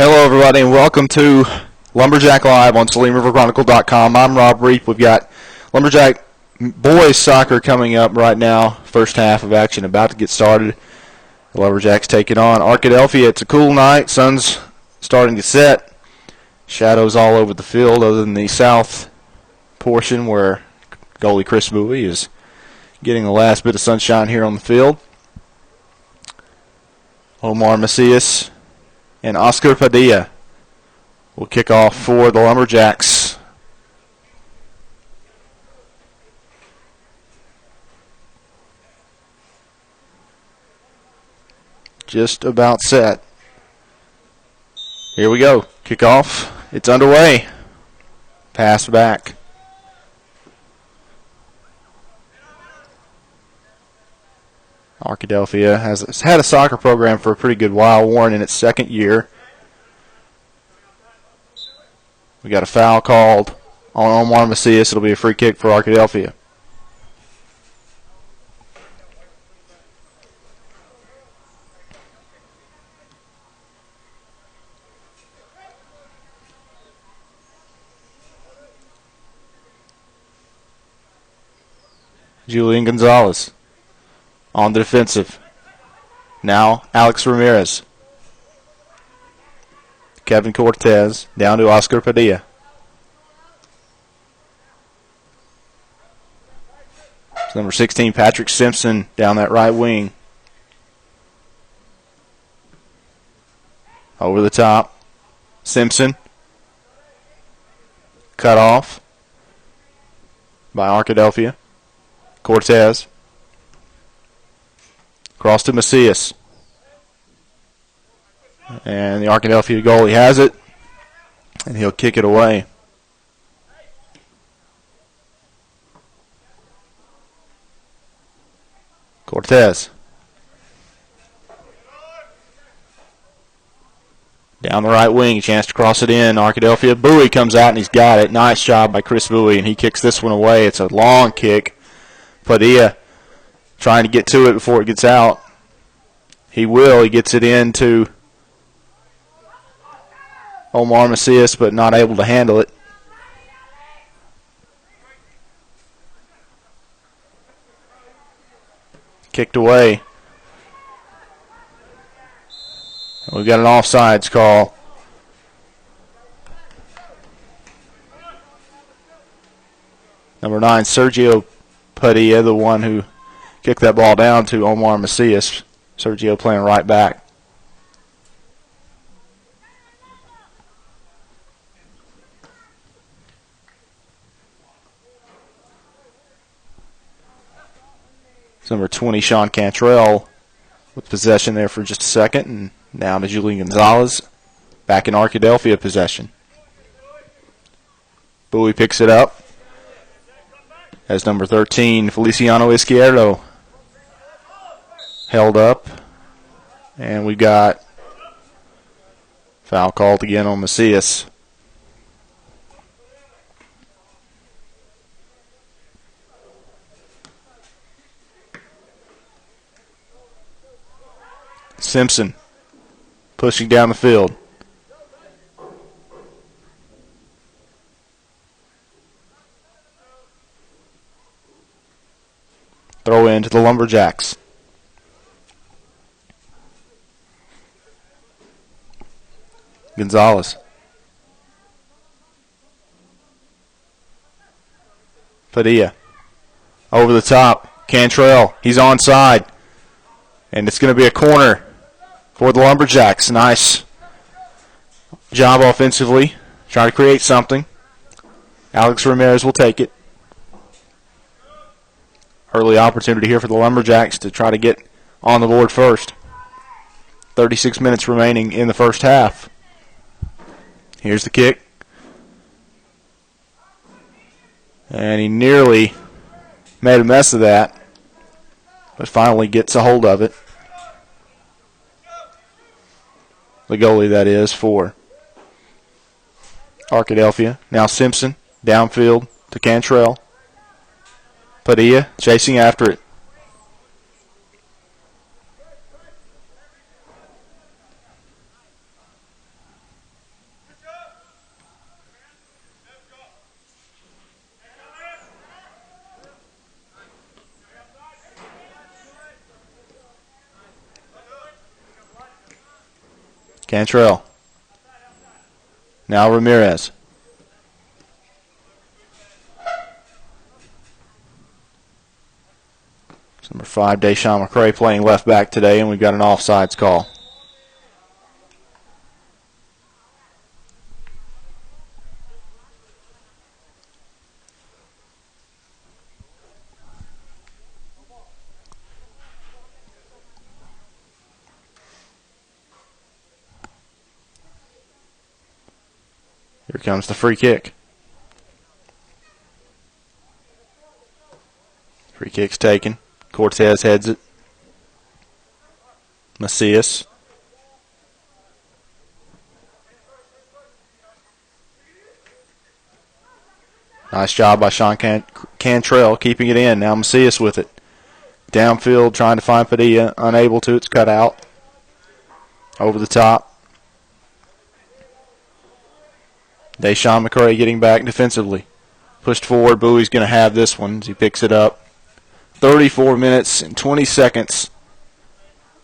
Hello, everybody, and welcome to Lumberjack Live on SalemRiverChronicle.com. I'm Rob Reap. We've got Lumberjack boys soccer coming up right now. First half of action about to get started. The Lumberjacks taking on Arkadelphia. It's a cool night. Sun's starting to set. Shadows all over the field other than the south portion where goalie Chris Bowie is getting the last bit of sunshine here on the field. Omar Macias and Oscar Padilla will kick off for the Lumberjacks. Just about set. Here we go. Kickoff. It's underway. Pass back. Arkadelphia has had a soccer program for a pretty good while. Warren in its second year. We got a foul called on Omar Macias. It'll be a free kick for Arkadelphia. Julian Gonzalez on the defensive. Now Alex Ramirez. Kevin Cortez down to Oscar Padilla. It's number 16, Patrick Simpson, down that right wing. Over the top. Simpson. Cut off by Arkadelphia. Cortez. Cross to Macias. And the Arkadelphia goalie has it, and he'll kick it away. Cortez. Down the right wing, a chance to cross it in. Arkadelphia. Bowie comes out, and he's got it. Nice job by Chris Bowie, and he kicks this one away. It's a long kick. Padilla trying to get to it before it gets out. He will. He gets it into Omar Macias, but not able to handle it. Kicked away. We've got an offsides call. Number 9, Sergio Padilla, the one who kicked that ball down to Omar Macias. Sergio playing right back. It's number 20, Sean Cantrell, with possession there for just a second. And now to Julian Gonzalez, back in Arkadelphia possession. Bowie picks it up. As number 13, Feliciano Izquierdo, held up. And we got foul called again on Macias. Simpson pushing down the field. Throw in to the Lumberjacks. Gonzalez. Padilla. Over the top. Cantrell. He's onside. And it's going to be a corner for the Lumberjacks. Nice job offensively. Trying to create something. Alex Ramirez will take it. Early opportunity here for the Lumberjacks to try to get on the board first. 36 minutes remaining in the first half. Here's the kick. And he nearly made a mess of that, but finally gets a hold of it. The goalie, that is, for Arkadelphia. Now Simpson, downfield to Cantrell. Padilla chasing after it. Cantrell. Now Ramirez. It's number 5, Deshaun McCray, playing left back today, and we've got an offsides call. Here comes the free kick. Free kick's taken. Cortez heads it. Macias. Nice job by Sean Cantrell keeping it in. Now Macias with it. Downfield trying to find Padilla. Unable to. It's cut out. Over the top. Deshaun McCray getting back defensively. Pushed forward. Bowie's going to have this one as he picks it up. 34 minutes and 20 seconds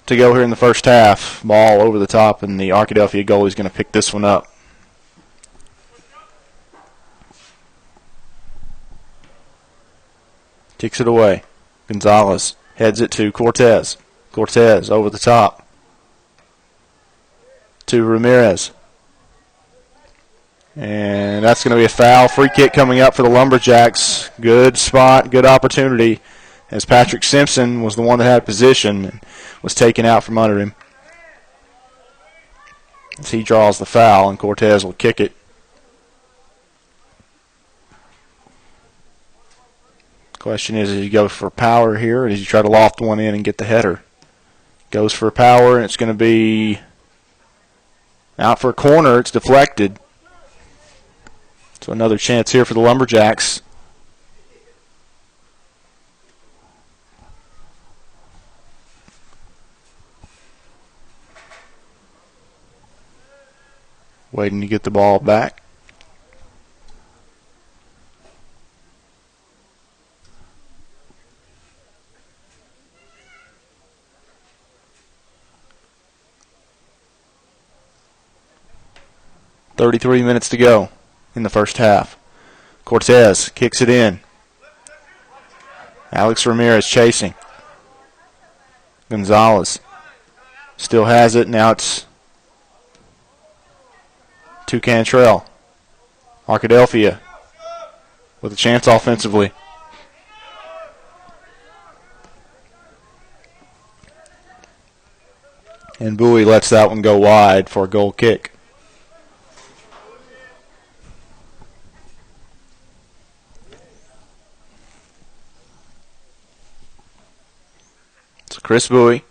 to go here in the first half. Ball over the top, and the Arkadelphia goalie's going to pick this one up. Kicks it away. Gonzalez heads it to Cortez. Cortez over the top to Ramirez. And that's going to be a foul. Free kick coming up for the Lumberjacks. Good spot, good opportunity, as Patrick Simpson was the one that had position and was taken out from under him. As he draws the foul, and Cortez will kick it. Question is, does he go for power here, or does he try to loft one in and get the header? Goes for power, and it's going to be out for a corner. It's deflected. So another chance here for the Lumberjacks. Waiting to get the ball back. .33 minutes to go in the first half. Cortez kicks it in. Alex Ramirez chasing. Gonzalez still has it. Now it's to Cantrell. Arkadelphia with a chance offensively. And Bowie lets that one go wide for a goal kick. So Chris Bowie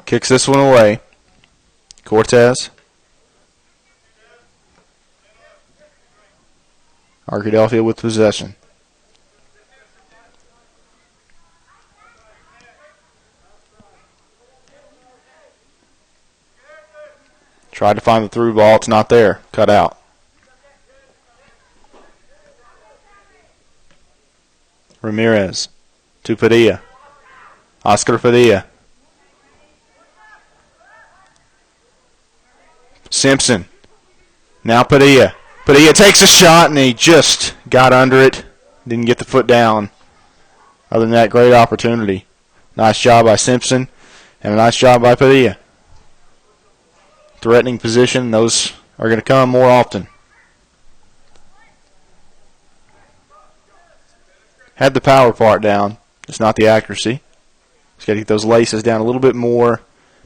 kicks this one away. Cortez. Arkadelphia with possession. Tried to find the through ball. It's not there. Cut out. Ramirez to Padilla. Oscar Padilla. Simpson. Now Padilla. Padilla takes a shot, and he just got under it. Didn't get the foot down. Other than that, great opportunity. Nice job by Simpson, and a nice job by Padilla. Threatening position, those are going to come more often. Had the power part down, just not the accuracy. Just got to get those laces down a little bit more.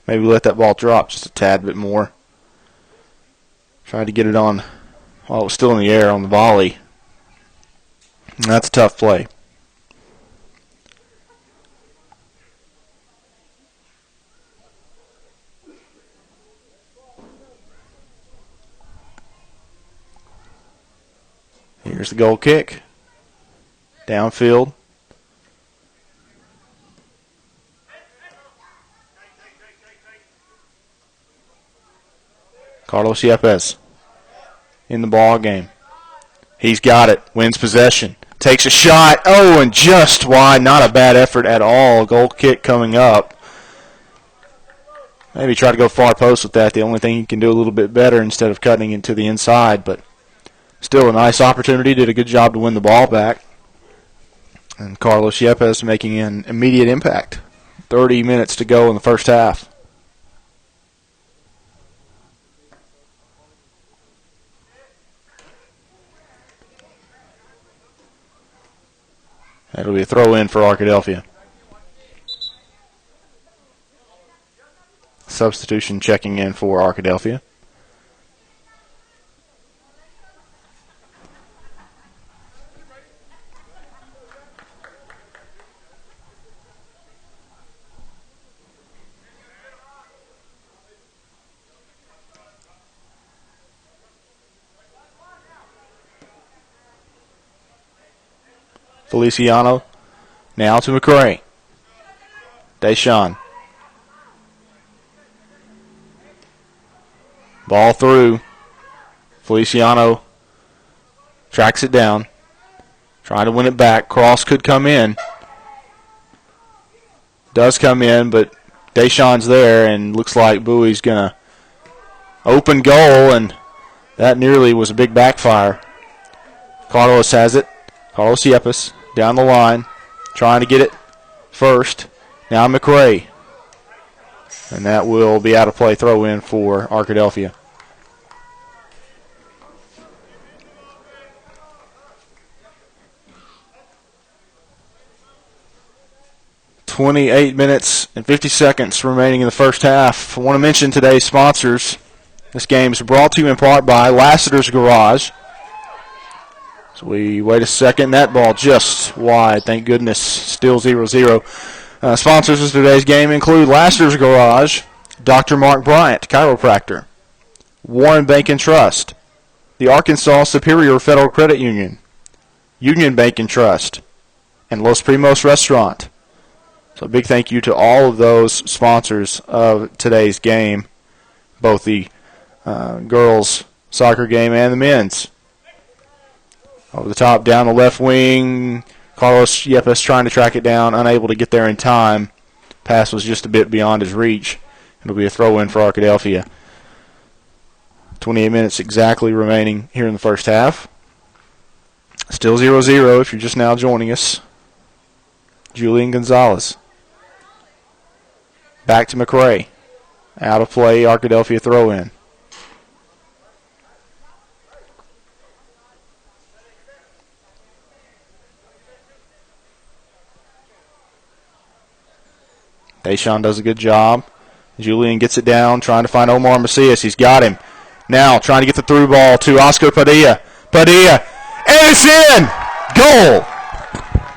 Maybe let that ball drop just a tad bit more. Tried to get it on while it was still in the air on the volley. And that's a tough play. Here's the goal kick. Downfield. Carlos Yepes in the ball game. He's got it. Wins possession. Takes a shot. Oh, and just wide. Not a bad effort at all. Goal kick coming up. Maybe try to go far post with that. The only thing he can do a little bit better instead of cutting into the inside, but still a nice opportunity. Did a good job to win the ball back. And Carlos Yepes making an immediate impact. 30 minutes to go in the first half. That'll be a throw in for Arkadelphia. Substitution checking in for Arkadelphia. Feliciano now to McCray. Deshawn. Ball through. Feliciano tracks it down. Trying to win it back. Cross could come in. Does come in, but Deshawn's there, and looks like Bowie's going to open goal, and that nearly was a big backfire. Carlos has it. Carlos Yepes down the line, trying to get it first. Now McRae. And that will be out of play, throw in for Arkadelphia. .28 minutes and 50 seconds remaining in the first half. I want to mention today's sponsors. This game is brought to you in part by Lassiter's Garage. So we wait a second. That ball just wide. Thank goodness. Still 0-0. Sponsors of today's game include Lassiter's Garage, Dr. Mark Bryant, chiropractor, Warren Bank and Trust, the Arkansas Superior Federal Credit Union, Union Bank and Trust, and Los Primos Restaurant. So a big thank you to all of those sponsors of today's game, both the girls' soccer game and the men's. Over the top, down the left wing, Carlos Yepes trying to track it down, unable to get there in time. Pass was just a bit beyond his reach. It'll be a throw-in for Arkadelphia. 28 minutes exactly remaining here in the first half. Still 0-0 if you're just now joining us. Julian Gonzalez. Back to McRae. Out of play, Arkadelphia throw-in. Deshawn does a good job. Julian gets it down, trying to find Omar Macias. He's got him. Now trying to get the through ball to Oscar Padilla. Padilla, and it's in! Goal!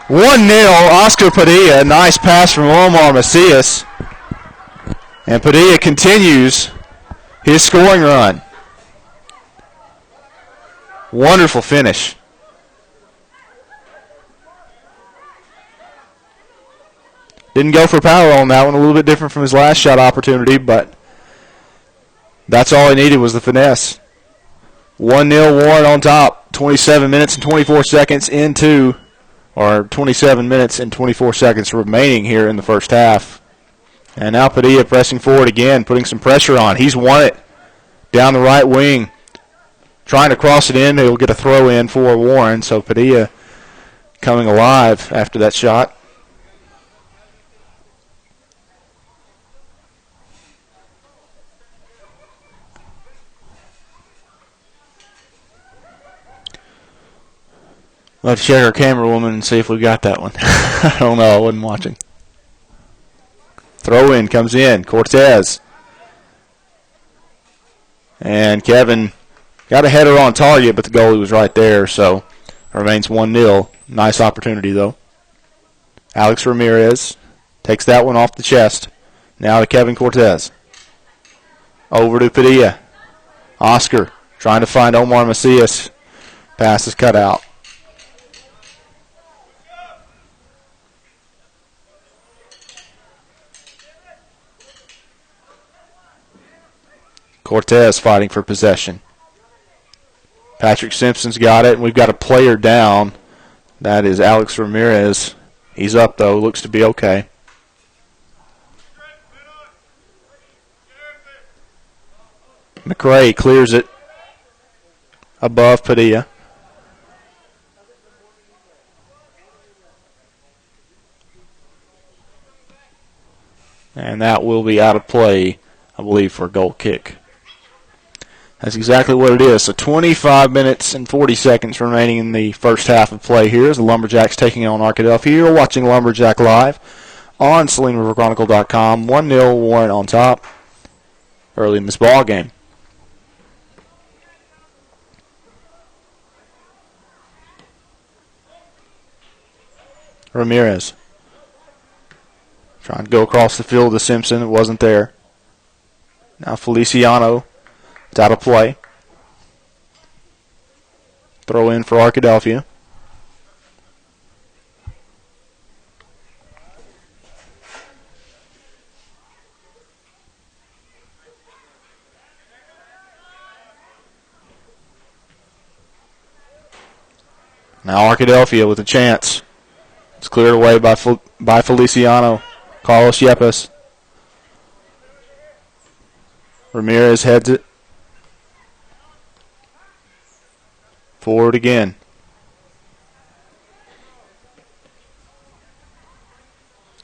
1-0, Oscar Padilla. Nice pass from Omar Macias. And Padilla continues his scoring run. Wonderful finish. Didn't go for power on that one. A little bit different from his last shot opportunity, but that's all he needed was the finesse. 1-0 Warren on top. 27 minutes and 24 seconds into, or 27 minutes and 24 seconds remaining here in the first half. And now Padilla pressing forward again, putting some pressure on. He's won it down the right wing. Trying to cross it in. He'll get a throw in for Warren. So Padilla coming alive after that shot. Let's check our camera woman and see if we got that one. I don't know. I wasn't watching. Throw in comes in. Cortez. And Kevin got a header on target, but the goalie was right there, so it remains 1-0. Nice opportunity, though. Alex Ramirez takes that one off the chest. Now to Kevin Cortez. Over to Padilla. Oscar trying to find Omar Macias. Pass is cut out. Cortez fighting for possession. Patrick Simpson's got it, and we've got a player down. That is Alex Ramirez. He's up, though. Looks to be okay. McRae clears it above Padilla. And that will be out of play, I believe, for a goal kick. That's exactly what it is. So 25 minutes and 40 seconds remaining in the first half of play here as the Lumberjacks taking on Arkadelphia. You're watching Lumberjack Live on SalemRiverChronicle.com. 1-0 Warren on top early in this ball game. Ramirez trying to go across the field to Simpson. It wasn't there. Now Feliciano. It's out of play. Throw in for Arkadelphia. Now Arkadelphia with a chance. It's cleared away by Feliciano. Carlos Yepes. Ramirez heads it. Forward again.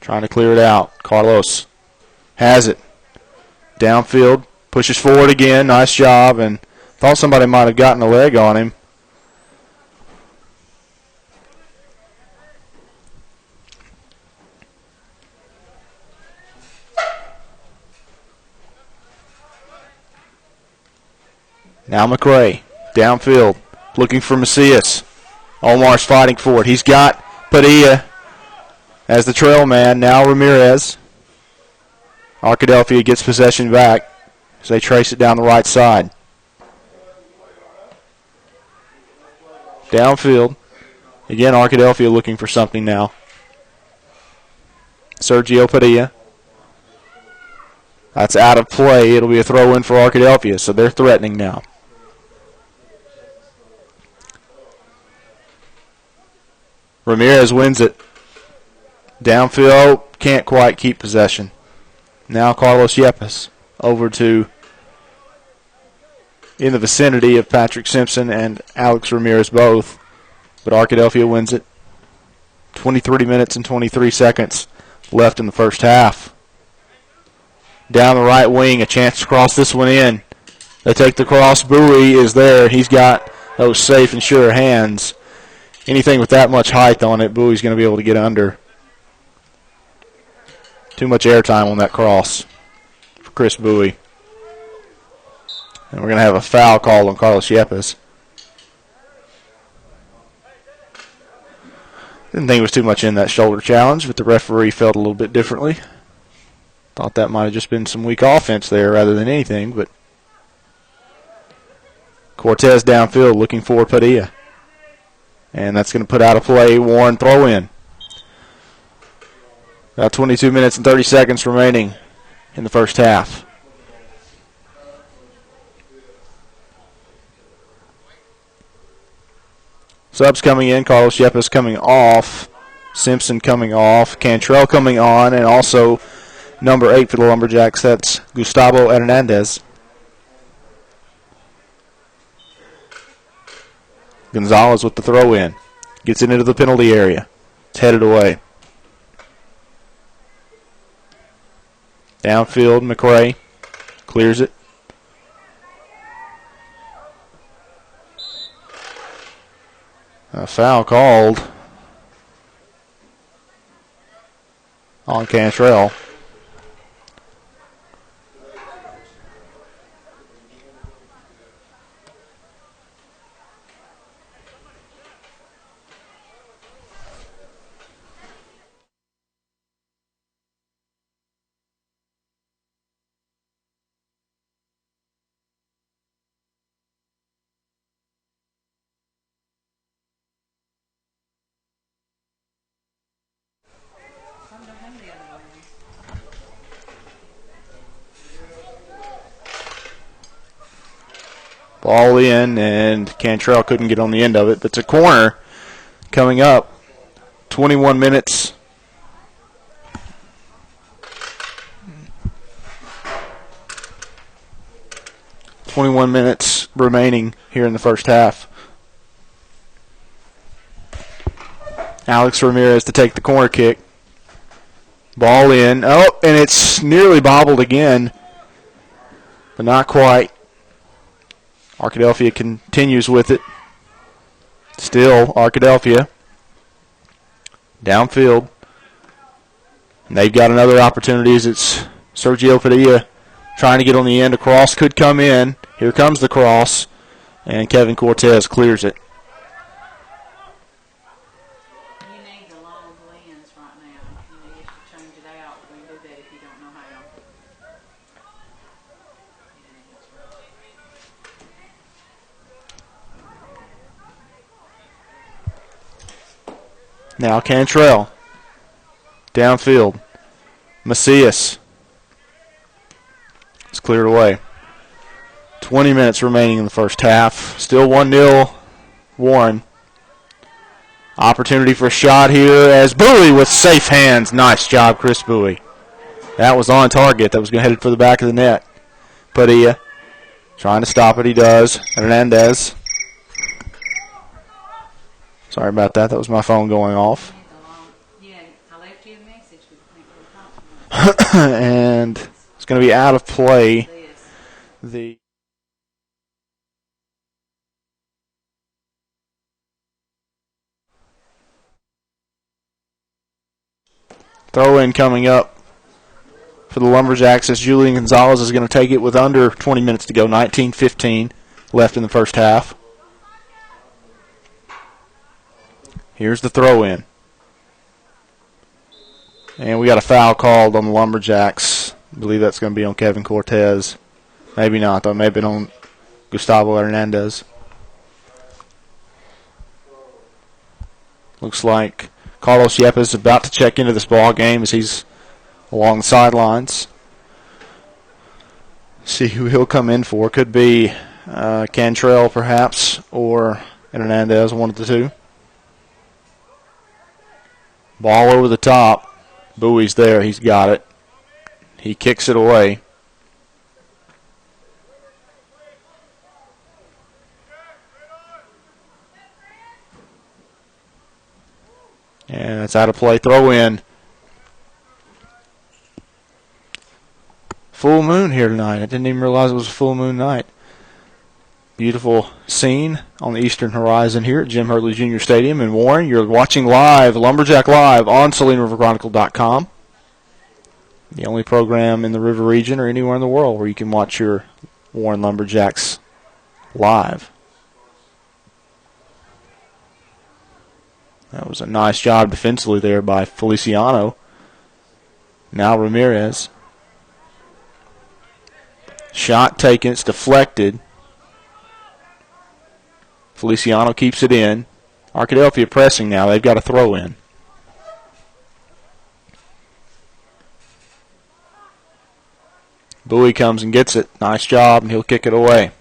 Trying to clear it out. Carlos has it. Downfield. Pushes forward again. Nice job. And thought somebody might have gotten a leg on him. Now McRae, downfield, looking for Macias. Omar's fighting for it. He's got Padilla as the trail man. Now Ramirez. Arkadelphia gets possession back as they trace it down the right side. Downfield. Again, Arkadelphia looking for something now. Sergio Padilla. That's out of play. It'll be a throw in for Arkadelphia, so they're threatening now. Ramirez wins it. Downfield, can't quite keep possession. Now Carlos Yepes over to in the vicinity of Patrick Simpson and Alex Ramirez both. But Arkadelphia wins it. 23 minutes and 23 seconds left in the first half. Down the right wing, a chance to cross this one in. They take the cross. Bowie is there. He's got those safe and sure hands. Anything with that much height on it, Bowie's going to be able to get under. Too much airtime on that cross for Chris Bowie. And we're going to have a foul called on Carlos Yepes. Didn't think it was too much in that shoulder challenge, but the referee felt a little bit differently. Thought that might have just been some weak offense there rather than anything, but Cortez downfield looking for Padilla. And that's going to put out of play Warren throw in. About 22 minutes and 30 seconds remaining in the first half. Subs coming in, Carlos Yepes coming off, Simpson coming off, Cantrell coming on, and also number 8 for the Lumberjacks, that's Gustavo Hernandez. Gonzalez with the throw in. Gets it into the penalty area. It's headed away. Downfield, McRae clears it. A foul called on Cantrell. Ball in, and Cantrell couldn't get on the end of it. But it's a corner coming up. 21 minutes. 21 minutes remaining here in the first half. Alex Ramirez to take the corner kick. Ball in. Oh, and it's nearly bobbled again, but not quite. Arkadelphia continues with it. Still Arkadelphia. Downfield. And they've got another opportunity as it's Sergio Padilla trying to get on the end. A cross could come in. Here comes the cross, and Kevin Cortez clears it. You need the long lens right now. You need to change it out. We do that if you don't know how. Now Cantrell. Downfield. Macias. It's cleared away. 20 minutes remaining in the first half. Still 1-0 Warren. Opportunity for a shot here as Bowie with safe hands. Nice job, Chris Bowie. That was on target. That was headed for the back of the net. Padilla trying to stop it. He does. Hernandez. Sorry about that. That was my phone going off. Yeah, I left you a message. We think we'll talk. And it's going to be out of play. The throw-in coming up for the Lumberjacks as Julian Gonzalez is going to take it with under 20 minutes to go. 19:15 left in the first half. Here's the throw-in. And we got a foul called on the Lumberjacks. I believe that's going to be on Kevin Cortez. Maybe not, though. Maybe on Gustavo Hernandez. Looks like Carlos Yepes is about to check into this ball game as he's along the sidelines. See who he'll come in for. Could be Cantrell, perhaps, or Hernandez, one of the two. Ball over the top. Bowie's there. He's got it. He kicks it away. And it's out of play. Throw in. Full moon here tonight. I didn't even realize it was a full moon night. Beautiful scene on the eastern horizon here at Jim Hurley Jr. Stadium in Warren. You're watching live, Lumberjack Live, on SalineRiverChronicle.com. The only program in the River region or anywhere in the world where you can watch your Warren Lumberjacks live. That was a nice job defensively there by Feliciano. Now Ramirez. Shot taken. It's deflected. Feliciano keeps it in. Arkadelphia pressing now. They've got a throw in. Bowie comes and gets it. Nice job, and he'll kick it away.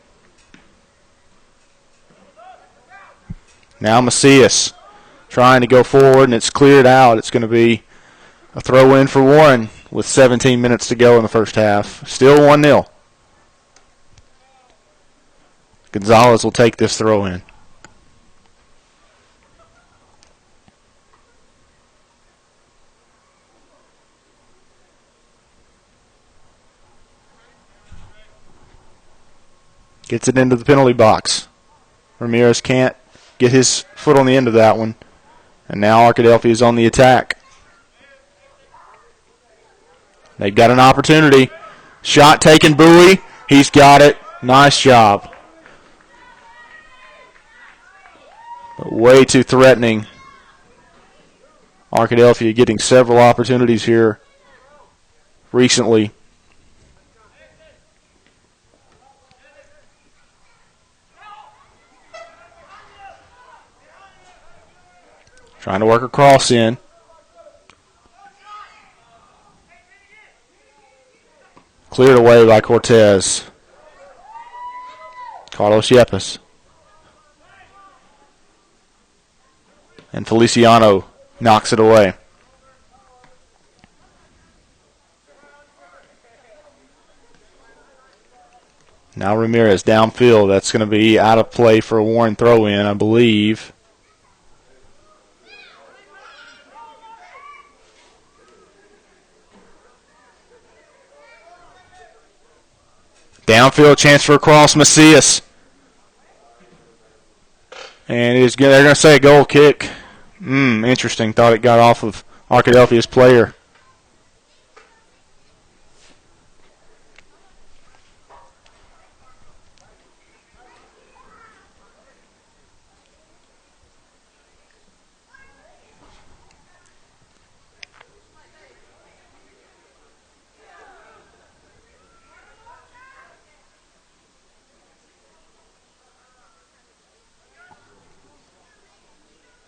Now Macias trying to go forward, and it's cleared out. It's going to be a throw in for Warren with 17 minutes to go in the first half. Still 1-0. Gonzalez will take this throw in. Gets it into the penalty box. Ramirez can't get his foot on the end of that one. And now Arkadelphia is on the attack. They've got an opportunity. Shot taken, Bowie. He's got it. Nice job. But way too threatening. Arkadelphia getting several opportunities here recently. Trying to work a cross in. Cleared away by Cortez. Carlos Yepes. And Feliciano knocks it away. Now Ramirez downfield. That's going to be out of play for a Warren throw-in, I believe. Downfield chance for a cross, Macias. And they're going to say a goal kick. Interesting. Thought it got off of Arkadelphia's player.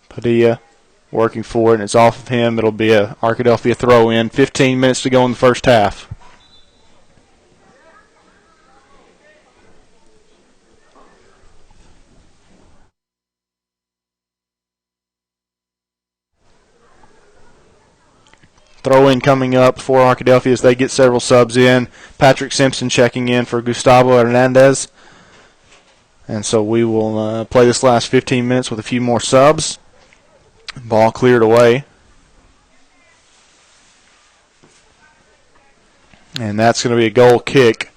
Padilla working for it, and it's off of him. It'll be a Arkadelphia throw-in. 15 minutes to go in the first half. Throw-in coming up for Arkadelphia as they get several subs in. Patrick Simpson checking in for Gustavo Hernandez. And so we will play this last 15 minutes with a few more subs. Ball cleared away. And that's going to be a goal kick.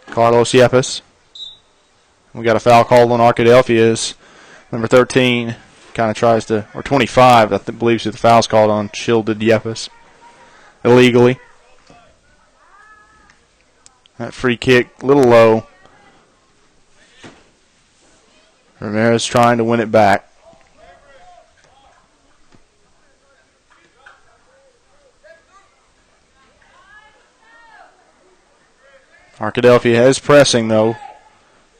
Carlos Yepes. We got a foul called on Arkadelphia's. Number 13 kind of tries to, or 25, I believe the foul's called on Shielded Yepes illegally. That free kick, a little low. Ramirez trying to win it back. Arkadelphia is pressing, though,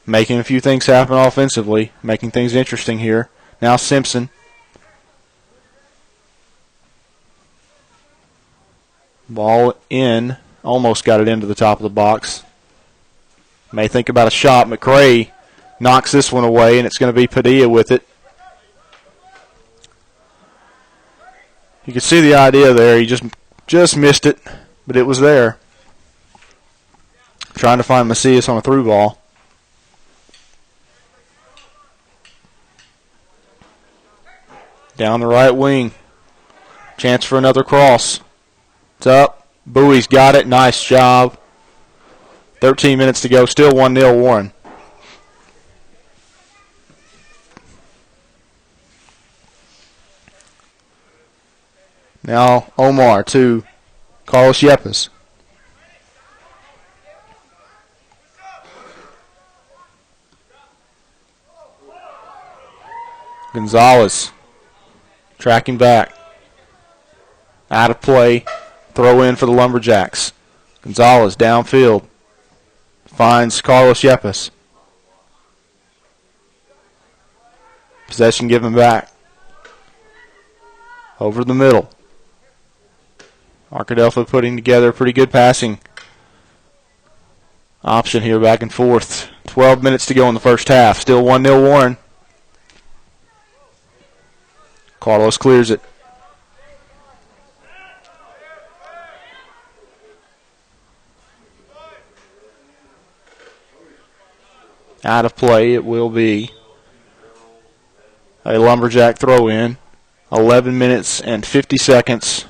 making a few things happen offensively, making things interesting here. Now Simpson. Ball in. Almost got it into the top of the box. May think about a shot. McCray knocks this one away, and it's going to be Padilla with it. You can see the idea there. He just missed it, but it was there. Trying to find Macias on a through ball. Down the right wing. Chance for another cross. It's up. Bowie's got it. Nice job. 13 minutes to go. Still 1-0 Warren. Now Omar to Carlos Yepes. Gonzalez tracking back. Out of play. Throw in for the Lumberjacks. Gonzalez downfield. Finds Carlos Yepes. Possession given back. Over the middle. Arkadelphia putting together a pretty good passing option here back and forth. 12 minutes to go in the first half. Still 1-0 Warren. Carlos clears it. Out of play, it will be a Lumberjack throw-in. 11 minutes and 50 seconds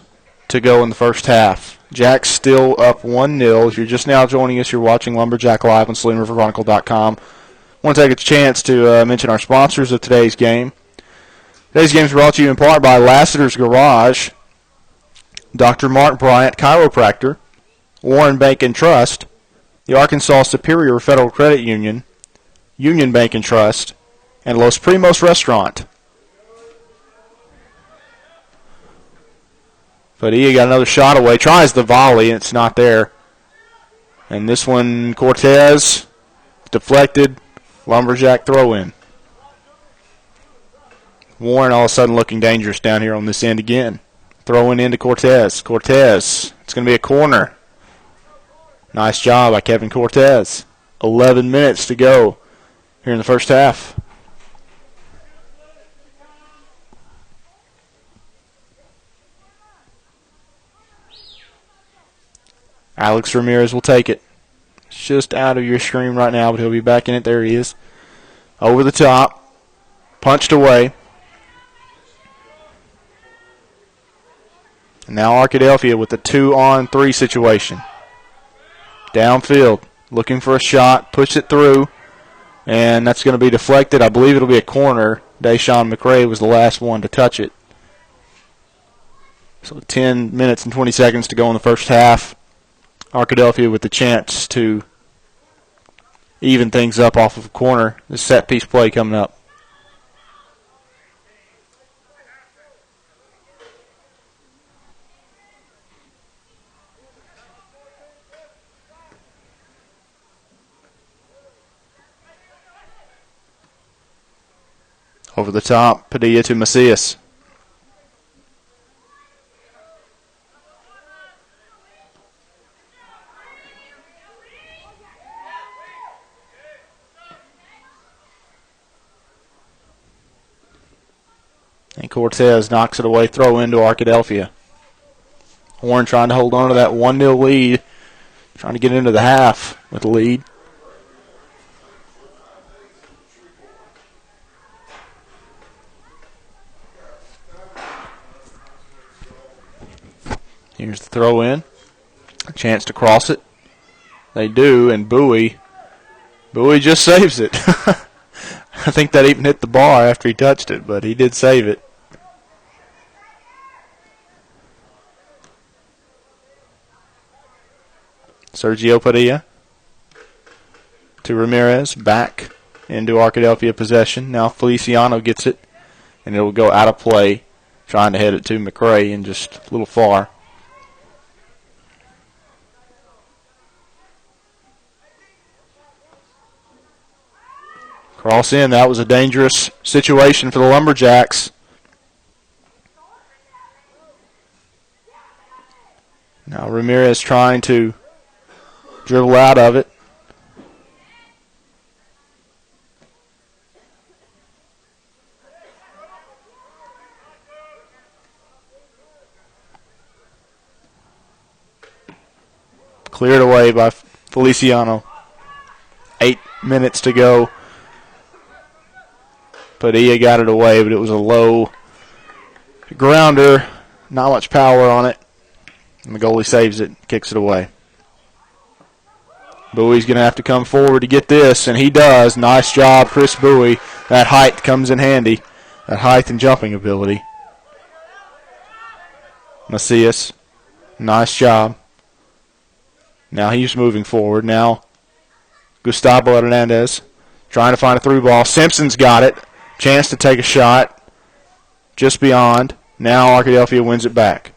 to go in the first half. Jack's still up 1-0. If you're just now joining us, you're watching Lumberjack live on Saline-River-Chronicle.com. I want to take a chance to mention our sponsors of today's game. Today's game is brought to you in part by Lassiter's Garage, Dr. Mark Bryant, Chiropractor, Warren Bank and Trust, the Arkansas Superior Federal Credit Union, Union Bank and Trust, and Los Primos Restaurant. Padilla got another shot away, tries the volley, and it's not there. And this one, Cortez, deflected, Lumberjack throw-in. Warren all of a sudden looking dangerous down here on this end again. Throwing into Cortez. Cortez, it's going to be a corner. Nice job by Kevin Cortez. 11 minutes to go here in the first half. Alex Ramirez will take it. It's just out of your screen right now, but he'll be back in it. There he is. Over the top. Punched away. And now Arkadelphia with the 2-on-3 situation. Downfield. Looking for a shot. Push it through. And that's going to be deflected. I believe it'll be a corner. Deshaun McRae was the last one to touch it. So 10 minutes and 20 seconds to go in the first half. Arkadelphia with the chance to even things up off of a corner. The set piece play coming up. Over the top, Padilla to Macias. And Cortez knocks it away, throw into Arkadelphia. Horn trying to hold on to that 1-0 lead, trying to get into the half with the lead. Here's the throw in. A chance to cross it. They do, and Bowie just saves it. I think that even hit the bar after he touched it, but he did save it. Sergio Padilla to Ramirez, back into Arkadelphia possession. Now Feliciano gets it, and it will go out of play, trying to head it to McRae and just a little far. Cross in. That was a dangerous situation for the Lumberjacks. Now Ramirez trying to dribble out of it. Cleared away by Feliciano. 8 minutes to go. Padilla got it away, but it was a low grounder. Not much power on it. And the goalie saves it, kicks it away. Bowie's going to have to come forward to get this, and he does. Nice job, Chris Bowie. That height comes in handy. That height and jumping ability. Macias, nice job. Now he's moving forward. Now Gustavo Hernandez trying to find a through ball. Simpson's got it. Chance to take a shot just beyond. Now Arkadelphia wins it back.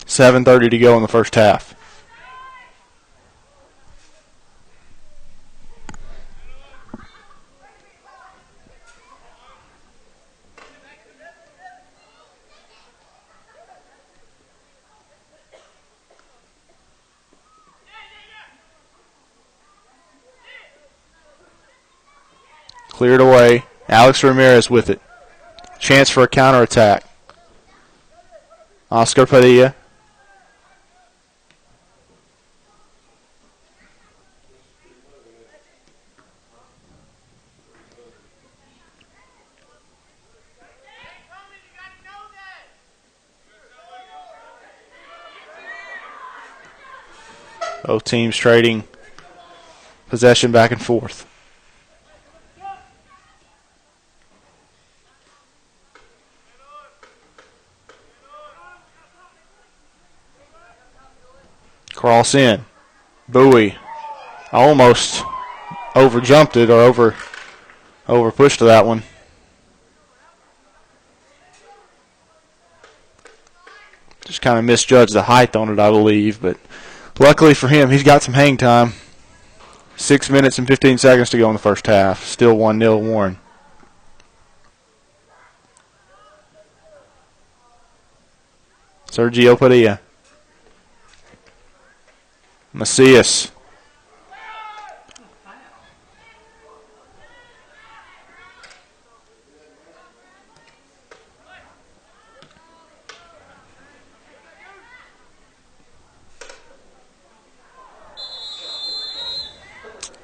7:30 to go in the first half. Cleared away. Alex Ramirez with it. Chance for a counterattack. Oscar Padilla. Both teams trading possession back and forth. Cross in. Bowie almost over-jumped it or over-pushed to that one. Just kind of misjudged the height on it, I believe. But luckily for him, he's got some hang time. 6 minutes and 15 seconds to go in the first half. Still 1-0 Warren. Sergio Padilla. Macias.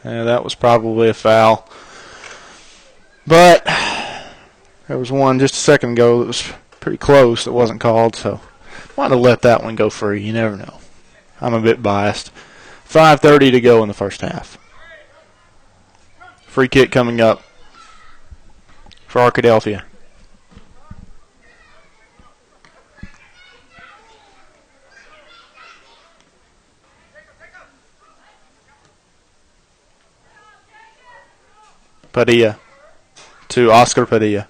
That was probably a foul. But there was one just a second ago that was pretty close that wasn't called, so might have let that one go free. You never know. I'm a bit biased. 5:30 to go in the first half. Free kick coming up for Arkadelphia. Padilla to Oscar Padilla.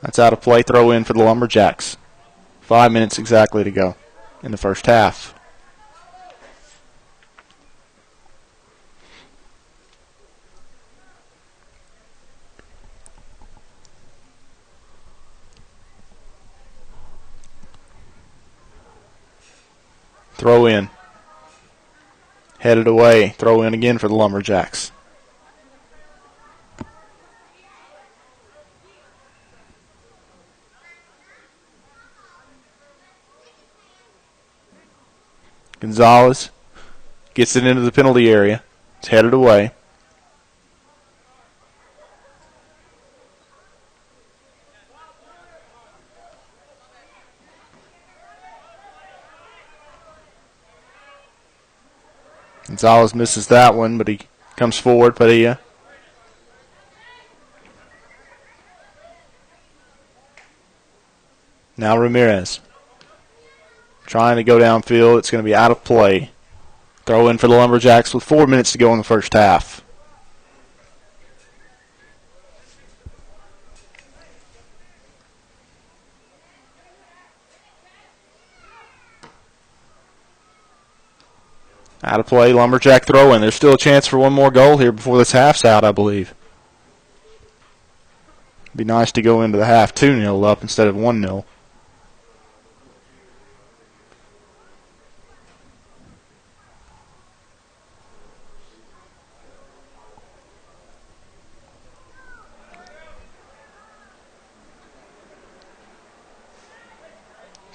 That's out of play. Throw in for the Lumberjacks. 5 minutes exactly to go in the first half. Throw in. Headed away. Throw in again for the Lumberjacks. Gonzalez gets it into the penalty area. It's headed away. Gonzalez misses that one, but he comes forward. Padilla. Now Ramirez. Trying to go downfield. It's going to be out of play. Throw in for the Lumberjacks with 4 minutes to go in the first half. Out of play, Lumberjack throw in. There's still a chance for one more goal here before this half's out, I believe. Be nice to go into the half 2-0 up instead of 1-0.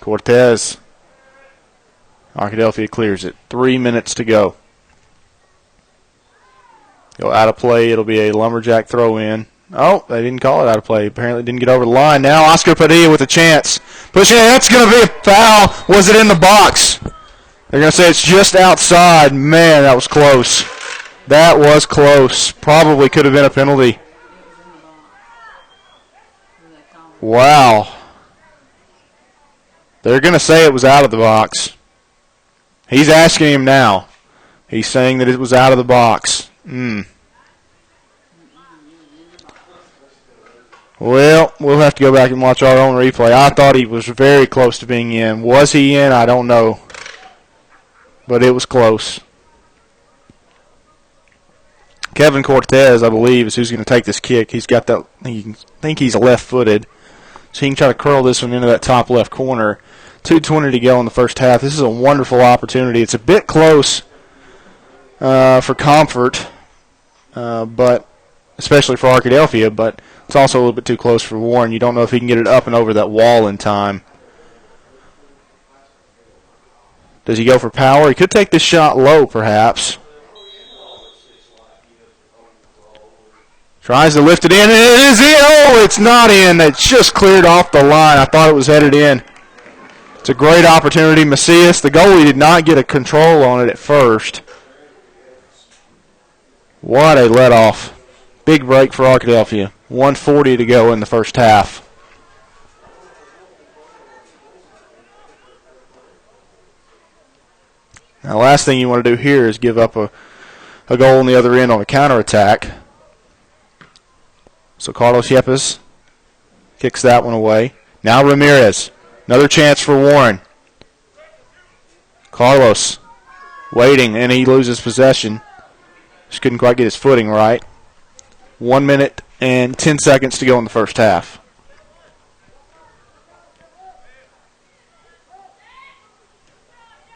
Cortez. Arkadelphia clears it. 3 minutes to go. Go out of play. It'll be a Lumberjack throw in. Oh, they didn't call it out of play. Apparently didn't get over the line. Now Oscar Padilla with a chance. Pushing it. That's going to be a foul. Was it in the box? They're going to say it's just outside. Man, that was close. That was close. Probably could have been a penalty. Wow. They're going to say it was out of the box. He's asking him now. He's saying that it was out of the box. Well, we'll have to go back and watch our own replay. I thought he was very close to being in. Was he in? I don't know. But it was close. Kevin Cortez, I believe, is who's going to take this kick. He's got that. I think he's left-footed. So he can try to curl this one into that top left corner. 2:20 to go in the first half. This is a wonderful opportunity. It's a bit close for Comfort, but especially for Arkadelphia, but it's also a little bit too close for Warren. You don't know if he can get it up and over that wall in time. Does he go for power? He could take this shot low, perhaps. Tries to lift it in, and it is in. Oh, it's not in. It's just cleared off the line. I thought it was headed in. It's a great opportunity. Macias, the goalie, did not get a control on it at first. What a let-off. Big break for Arkadelphia. 1:40 to go in the first half. Now, last thing you want to do here is give up a goal on the other end on a counterattack. So Carlos Yepes kicks that one away. Now Ramirez. Another chance for Warren. Carlos waiting, and he loses possession. Just couldn't quite get his footing right. 1 minute and 10 seconds to go in the first half.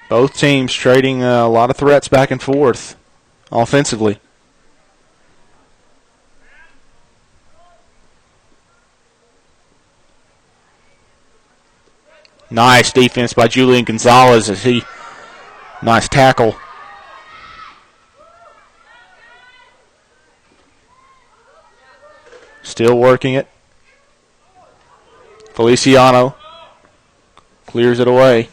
Both teams trading a lot of threats back and forth offensively. Nice defense by Julian Gonzalez as he, nice tackle Still working it. Feliciano clears it away.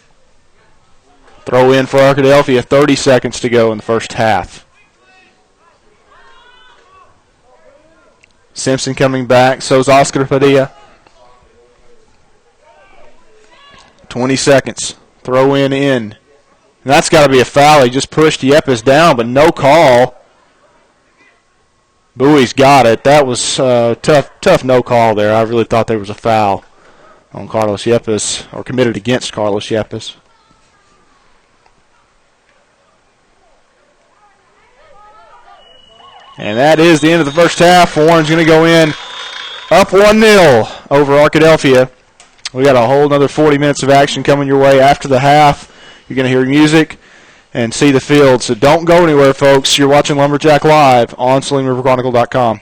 Throw in for Arkadelphia. 30 seconds to go in the first half. Simpson coming back. So's Oscar Padilla. 20 seconds. Throw in. And that's got to be a foul. He just pushed Yepes down, but no call. Bowie's got it. That was tough no call there. I really thought there was a foul on Carlos Yepes, or committed against Carlos Yepes. And that is the end of the first half. Warren's going to go in up 1-0 over Arkadelphia. We got a whole another 40 minutes of action coming your way after the half. You're going to hear music and see the field. So don't go anywhere, folks. You're watching Lumberjack Live on SalimRiverChronicle.com.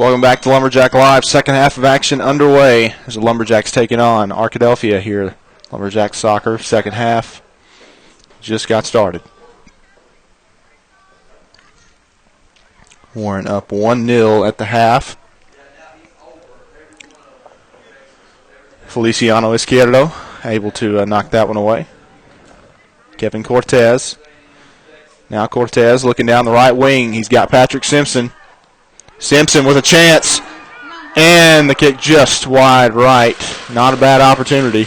Welcome back to Lumberjack Live. Second half of action underway as the Lumberjacks taking on Arkadelphia here. Lumberjack soccer, second half just got started. Warren up 1-0 at the half. Feliciano Izquierdo able to knock that one away. Kevin Cortez. Now Cortez looking down the right wing. He's got Patrick Simpson. Simpson with a chance. And the kick just wide right. Not a bad opportunity.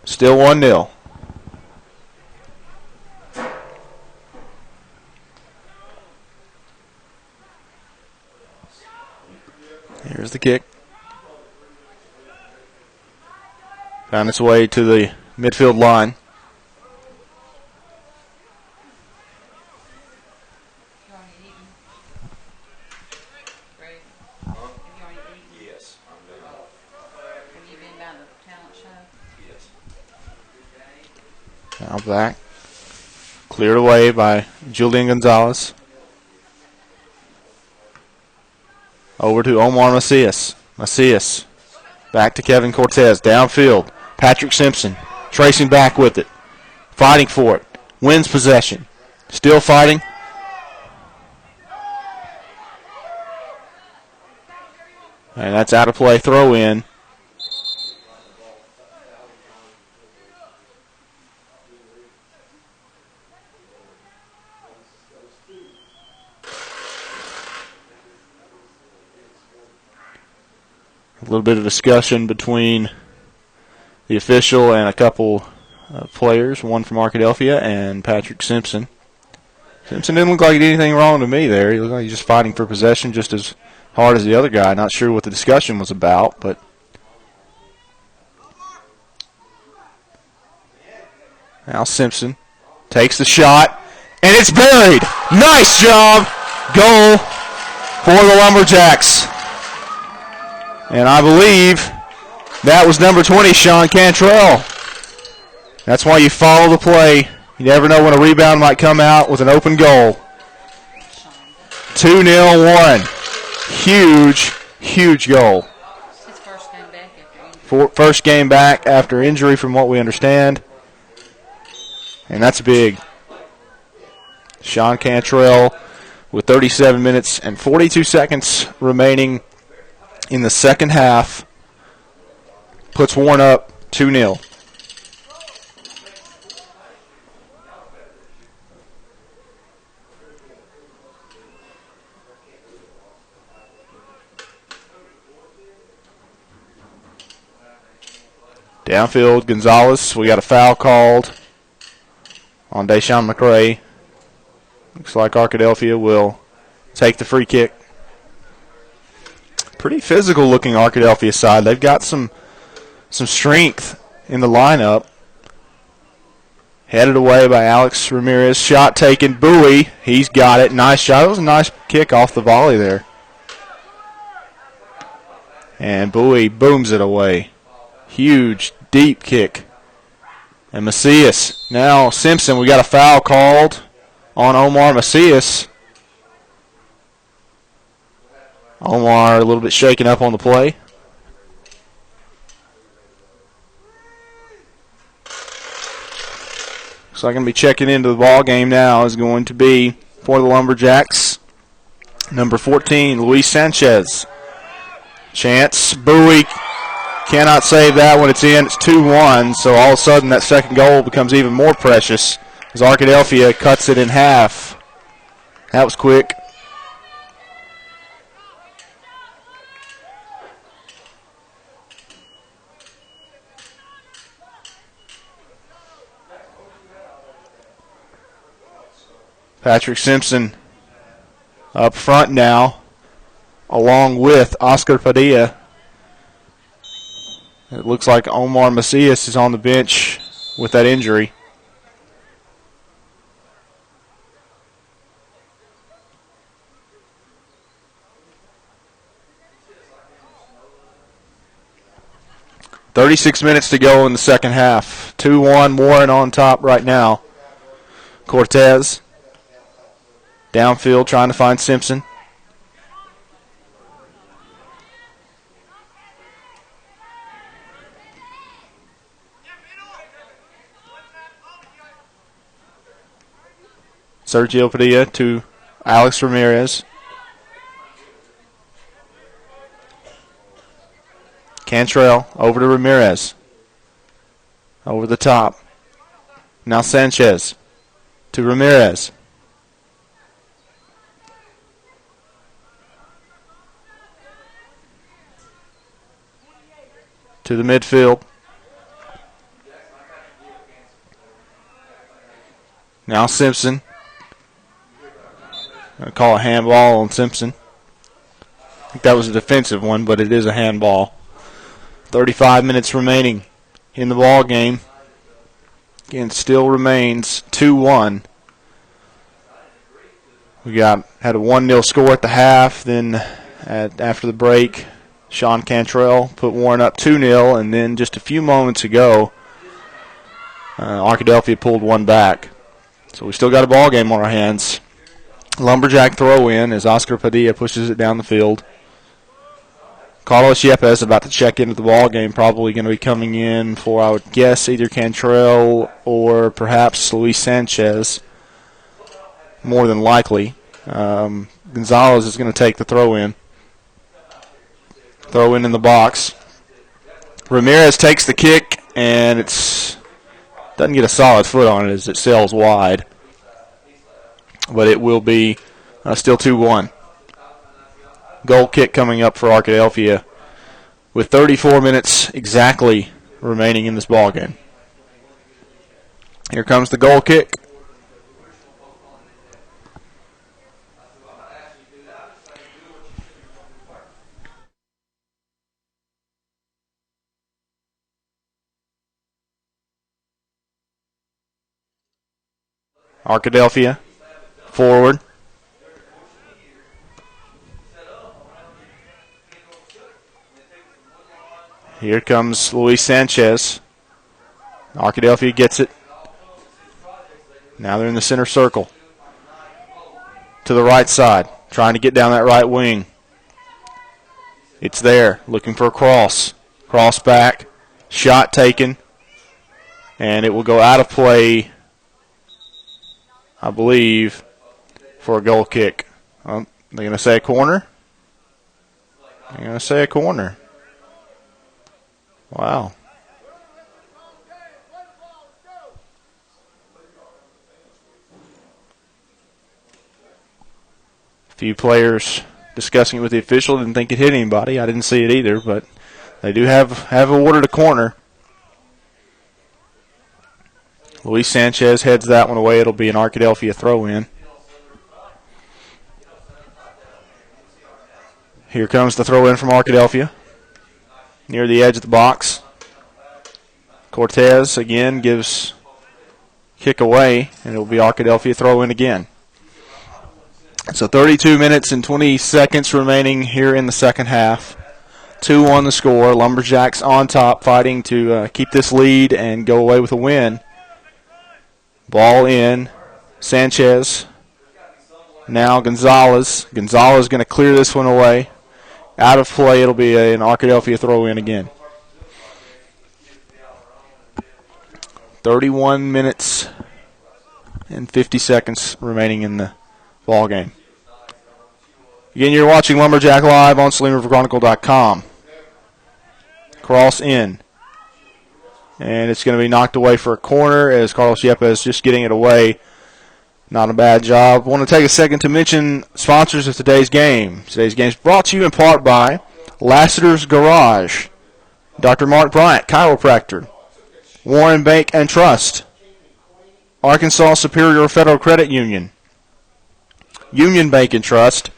Still 1-0. Here's the kick. Found its way to the midfield line. Yes, I'm done. Have you been down to the talent show? Yes. Now back. Cleared away by Julian Gonzalez. Over to Omar Macias. Macias. Back to Kevin Cortez. Downfield. Patrick Simpson. Tracing back with it. Fighting for it. Wins possession. Still fighting. And that's out of play. Throw in. A little bit of discussion between the official and a couple players, one from Arkadelphia and Patrick Simpson. Simpson didn't look like he did anything wrong to me there. He looked like he was just fighting for possession just as hard as the other guy. Not sure what the discussion was about, but now Simpson takes the shot, and it's buried. Nice job. Goal for the Lumberjacks. And I believe that was number 20, Sean Cantrell. That's why you follow the play. You never know when a rebound might come out with an open goal. 2-0 Warren. Huge, huge goal. It's his first game back after injury. First game back after injury from what we understand. And that's big. Sean Cantrell with 37 minutes and 42 seconds remaining in the second half puts Warren up 2-0. Downfield, Gonzalez. We got a foul called on Deshaun McRae. Looks like Arkadelphia will take the free kick. Pretty physical looking Arkadelphia side. They've got some strength in the lineup. Headed away by Alex Ramirez. Shot taken. Bowie. He's got it. Nice shot. It was a nice kick off the volley there. And Bowie booms it away. Huge, deep kick. And Macias. Now Simpson. We got a foul called on Omar Macias. Omar a little bit shaken up on the play. So I'm going to be checking into the ball game now is going to be for the Lumberjacks. Number 14, Luis Sanchez. Chance. Bowie cannot save that when it's in. It's 2-1, so all of a sudden that second goal becomes even more precious as Arkadelphia cuts it in half. That was quick. Patrick Simpson up front now, along with Oscar Padilla. It looks like Omar Macias is on the bench with that injury. .36 minutes to go in the second half. 2-1 Warren on top right now. Cortez Downfield trying to find Simpson. Sergio Padilla to Alex Ramirez. Cantrell over to Ramirez. Over the top. Now Sanchez to Ramirez. To the midfield. Now Simpson. Going to call a handball on Simpson. I think that was a defensive one, but it is a handball. 35 minutes remaining in the ball game. Again, still remains 2-1. We had a 1-0 score at the half. Then after the break, Sean Cantrell put Warren up 2-0, and then just a few moments ago, Arkadelphia pulled one back. So we still got a ball game on our hands. Lumberjack throw in as Oscar Padilla pushes it down the field. Carlos Yepes about to check into the ball game, probably going to be coming in for, I would guess, either Cantrell or perhaps Luis Sanchez, more than likely. Gonzalez is going to take the throw in. Throw in the box. Ramirez takes the kick, and it doesn't get a solid foot on it as it sails wide. But it will be still 2-1. Goal kick coming up for Arkadelphia with 34 minutes exactly remaining in this ball game. Here comes the goal kick. Arkadelphia forward. Here comes Luis Sanchez. Arkadelphia gets it. Now they're in the center circle. To the right side, trying to get down that right wing. It's there, looking for a cross. Cross back, shot taken, and it will go out of play, I believe, for a goal kick. They're going to say a corner? They're going to say a corner. Wow. A few players discussing it with the official. Didn't think it hit anybody. I didn't see it either, but they do have awarded a corner. Luis Sanchez heads that one away. It'll be an Arkadelphia throw-in. Here comes the throw-in from Arkadelphia. Near the edge of the box. Cortez again gives kick away, and it will be Arkadelphia throw-in again. So 32 minutes and 20 seconds remaining here in the second half. 2-1 the score. Lumberjacks on top, fighting to keep this lead and go away with a win. Ball in. Sanchez. Now Gonzalez. Gonzalez going to clear this one away. Out of play, it'll be an Arkadelphia throw-in again. 31 minutes and 50 seconds remaining in the ball game. Again, you're watching Lumberjack Live on SalemRiverChronicle.com. Cross in. And it's going to be knocked away for a corner as Carlos Yepes is just getting it away. Not a bad job. I want to take a second to mention sponsors of today's game. Today's game is brought to you in part by Lassiter's Garage, Dr. Mark Bryant, chiropractor, Warren Bank and Trust, Arkansas Superior Federal Credit Union, Union Bank and Trust,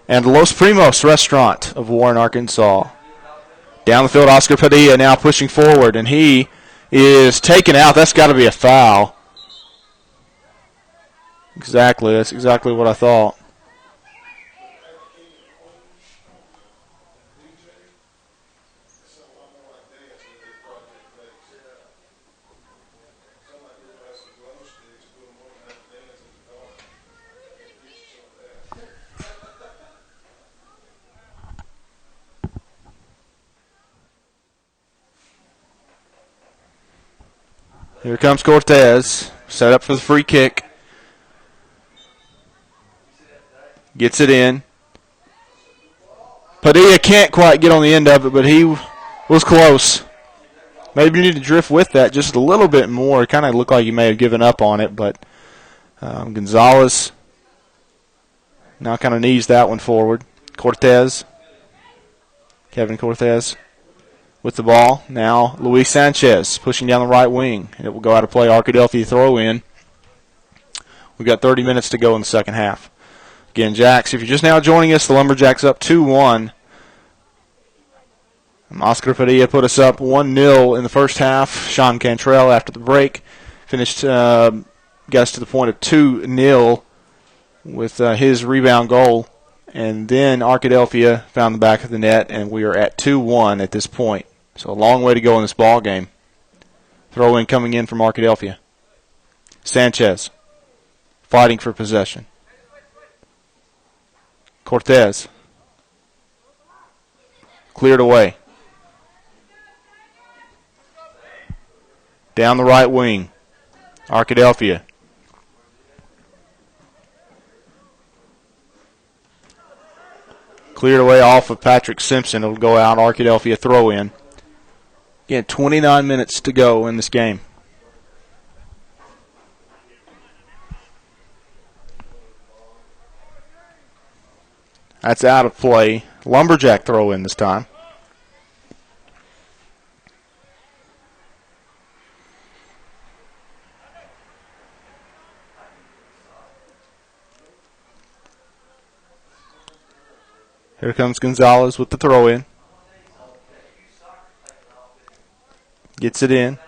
and Los Primos Restaurant of Warren, Arkansas. Down the field, Oscar Padilla now pushing forward, and he is taken out. That's got to be a foul. Exactly. That's exactly what I thought. Here comes Cortez. Set up for the free kick. Gets it in. Padilla can't quite get on the end of it, but he was close. Maybe you need to drift with that just a little bit more. It kind of looked like you may have given up on it, but Gonzalez now kind of knees that one forward. Cortez. Kevin Cortez with the ball. Now Luis Sanchez pushing down the right wing. It will go out of play. Arkadelphia throw in. We've got 30 minutes to go in the second half. Again, Jacks, if you're just now joining us, the Lumberjacks up 2-1. Oscar Padilla put us up 1-0 in the first half. Sean Cantrell, after the break, finished, got us to the point of 2-0 with his rebound goal. And then Arkadelphia found the back of the net, and we are at 2-1 at this point. So a long way to go in this ball game. Throw in coming in from Arkadelphia. Sanchez fighting for possession. Cortez cleared away. Down the right wing. Arkadelphia. Cleared away off of Patrick Simpson. It'll go out. Arkadelphia throw in. Again, 29 minutes to go in this game. That's out of play. Lumberjack throw in this time. Here comes Gonzalez with the throw in. Gets it in.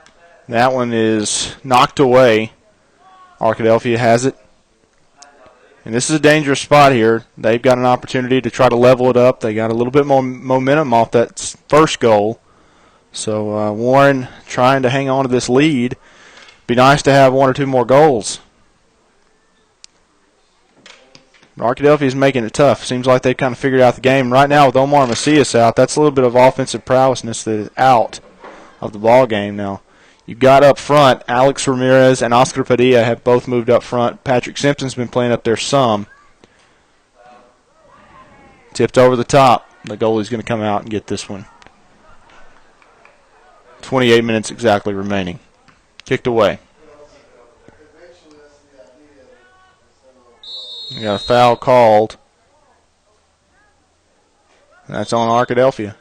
That one is knocked away. Arkadelphia has it. And this is a dangerous spot here. They've got an opportunity to try to level it up. They got a little bit more momentum off that first goal. So Warren trying to hang on to this lead. Be nice to have one or two more goals. Arkadelphia is making it tough. Seems like they've kind of figured out the game. Right now with Omar Macias out, that's a little bit of offensive prowessness that is out of the ball game now. You've got up front, Alex Ramirez and Oscar Padilla have both moved up front. Patrick Simpson's been playing up there some. Tipped over the top. The goalie's going to come out and get this one. 28 minutes exactly remaining. Kicked away. We got a foul called. That's on Arkadelphia.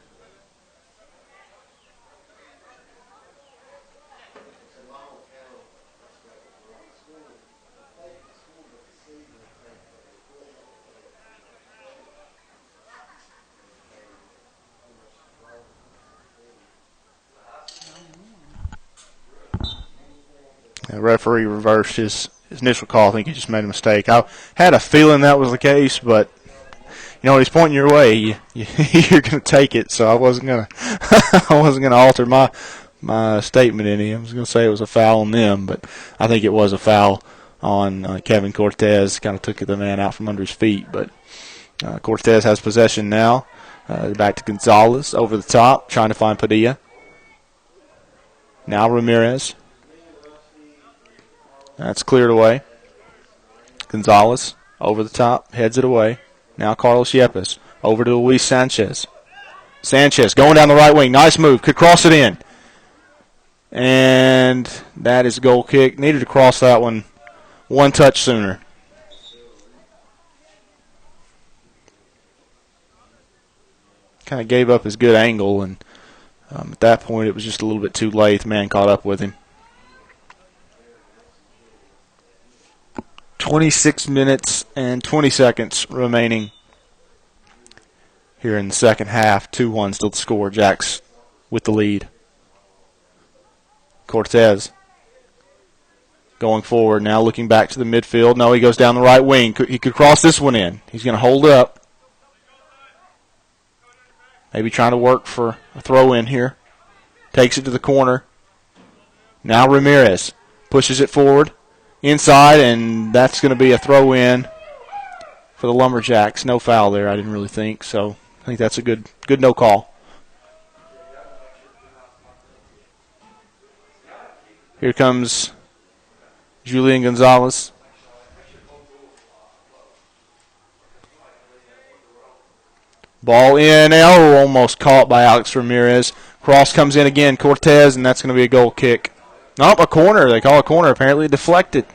The referee reversed his initial call. I think he just made a mistake. I had a feeling that was the case, but you know, he's pointing your way. You're going to take it. So I wasn't going to alter my statement any. I was going to say it was a foul on them, but I think it was a foul on Kevin Cortez. Kind of took the man out from under his feet, but Cortez has possession now. Back to Gonzalez over the top, trying to find Padilla. Now Ramirez. That's cleared away. Gonzalez over the top, heads it away. Now Carlos Yepes over to Luis Sanchez. Sanchez going down the right wing. Nice move. Could cross it in. And that is a goal kick. Needed to cross that one touch sooner. Kind of gave up his good angle, and at that point it was just a little bit too late. The man caught up with him. 26 minutes and 20 seconds remaining here in the second half. 2-1 still to score. Jacks with the lead. Cortez going forward now, looking back to the midfield. No, he goes down the right wing. He could cross this one in. He's going to hold up. Maybe trying to work for a throw in here. Takes it to the corner. Now Ramirez pushes it forward. Inside, and that's going to be a throw-in for the Lumberjacks. No foul there, I didn't really think. So I think that's a good no call. Here comes Julian Gonzalez. Ball in. Oh, almost caught by Alex Ramirez. Cross comes in again. Cortez, and that's going to be a goal kick. Nope, a corner. They call a corner. Apparently deflected.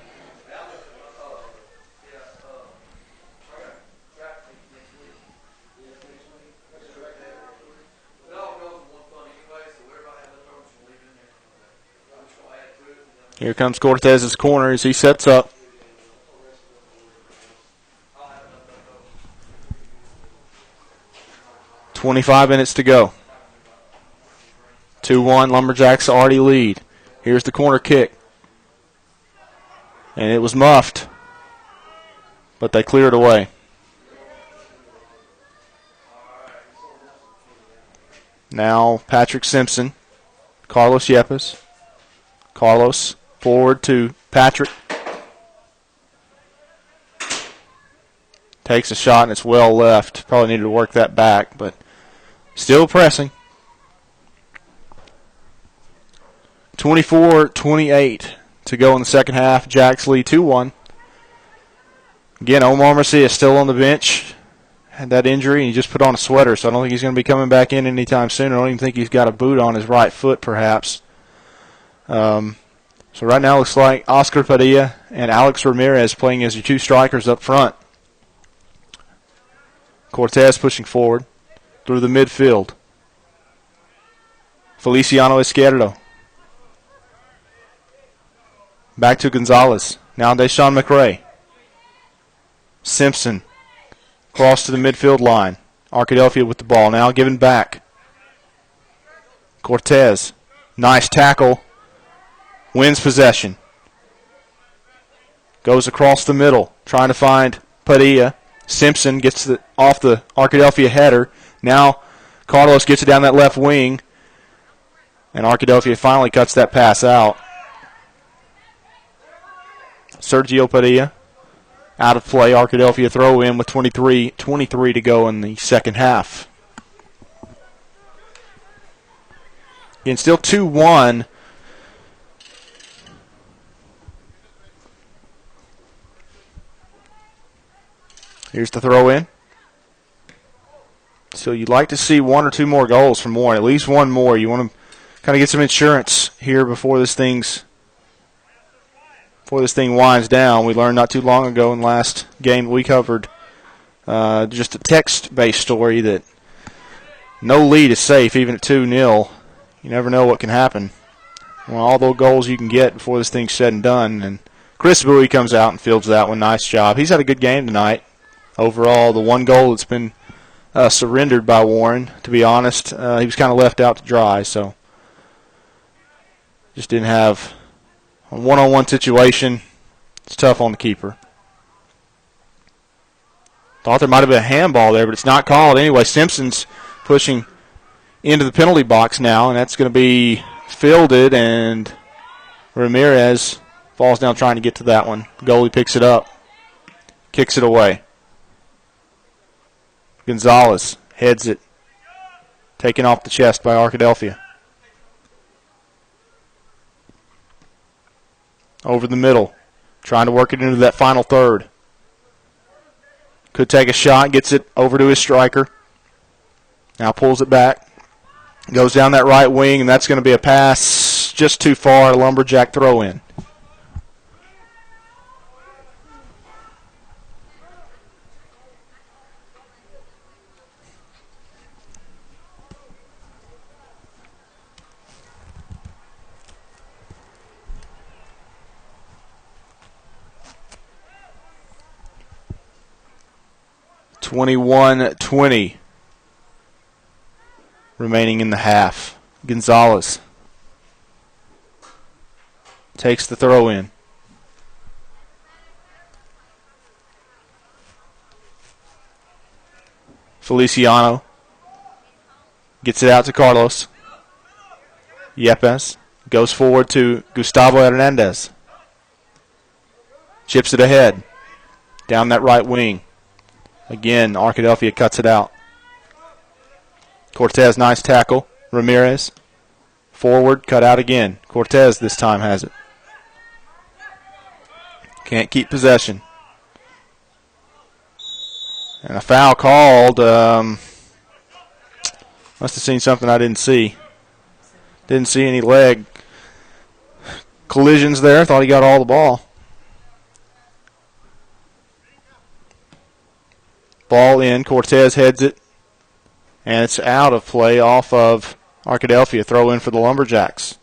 Here comes Cortez's corner as he sets up. .25 minutes to go. 2-1, Lumberjacks already lead. Here's the corner kick. And it was muffed, but they cleared away. Now Patrick Simpson, Carlos Yepes. Carlos forward to Patrick. Takes a shot and it's well left. Probably needed to work that back, but still pressing. 24-28 to go in the second half. Jacks lead 2-1. Again, Omar Mercia is still on the bench. Had that injury and he just put on a sweater, so I don't think he's going to be coming back in anytime soon. I don't even think he's got a boot on his right foot, perhaps. So right now it looks like Oscar Padilla and Alex Ramirez playing as your two strikers up front. Cortez pushing forward through the midfield. Feliciano Izquierdo. Back to Gonzalez. Now Deshaun McRae. Simpson. Cross to the midfield line. Arkadelphia with the ball. Now given back. Cortez. Nice tackle. Wins possession. Goes across the middle. Trying to find Padilla. Simpson gets off the Arkadelphia header. Now Carlos gets it down that left wing. And Arkadelphia finally cuts that pass out. Sergio Padilla out of play. Arkadelphia throw in with 23 to go in the second half. Again, still 2-1. Here's the throw in. So you'd like to see one or two more goals from Warren, at least one more. You want to kind of get some insurance here before this thing winds down. We learned not too long ago in the last game that we covered just a text-based story that no lead is safe, even at 2-0. You never know what can happen. Well, all those goals you can get before this thing's said and done. And Chris Bowie comes out and fields that one. Nice job. He's had a good game tonight. Overall, the one goal that's been surrendered by Warren, to be honest, he was kind of left out to dry, so just didn't have a one-on-one situation. It's tough on the keeper. Thought there might have been a handball there, but it's not called. Anyway, Simpson's pushing into the penalty box now, and that's going to be fielded, and Ramirez falls down trying to get to that one. The goalie picks it up, kicks it away. Gonzalez heads it, taken off the chest by Arkadelphia. Over the middle, trying to work it into that final third. Could take a shot, gets it over to his striker. Now pulls it back. Goes down that right wing, and that's going to be a pass just too far, a Lumberjack throw in. (21-20) remaining in the half. Gonzalez takes the throw in. Feliciano gets it out to Carlos. Yepes goes forward to Gustavo Hernandez. Chips it ahead. Down that right wing. Again, Arkadelphia cuts it out. Cortez, nice tackle. Ramirez, forward, cut out again. Cortez this time has it. Can't keep possession. And a foul called. Must have seen something I didn't see. Didn't see any leg collisions there. Thought he got all the ball. Ball in. Cortez heads it. And it's out of play off of Arkadelphia. Throw in for the Lumberjacks.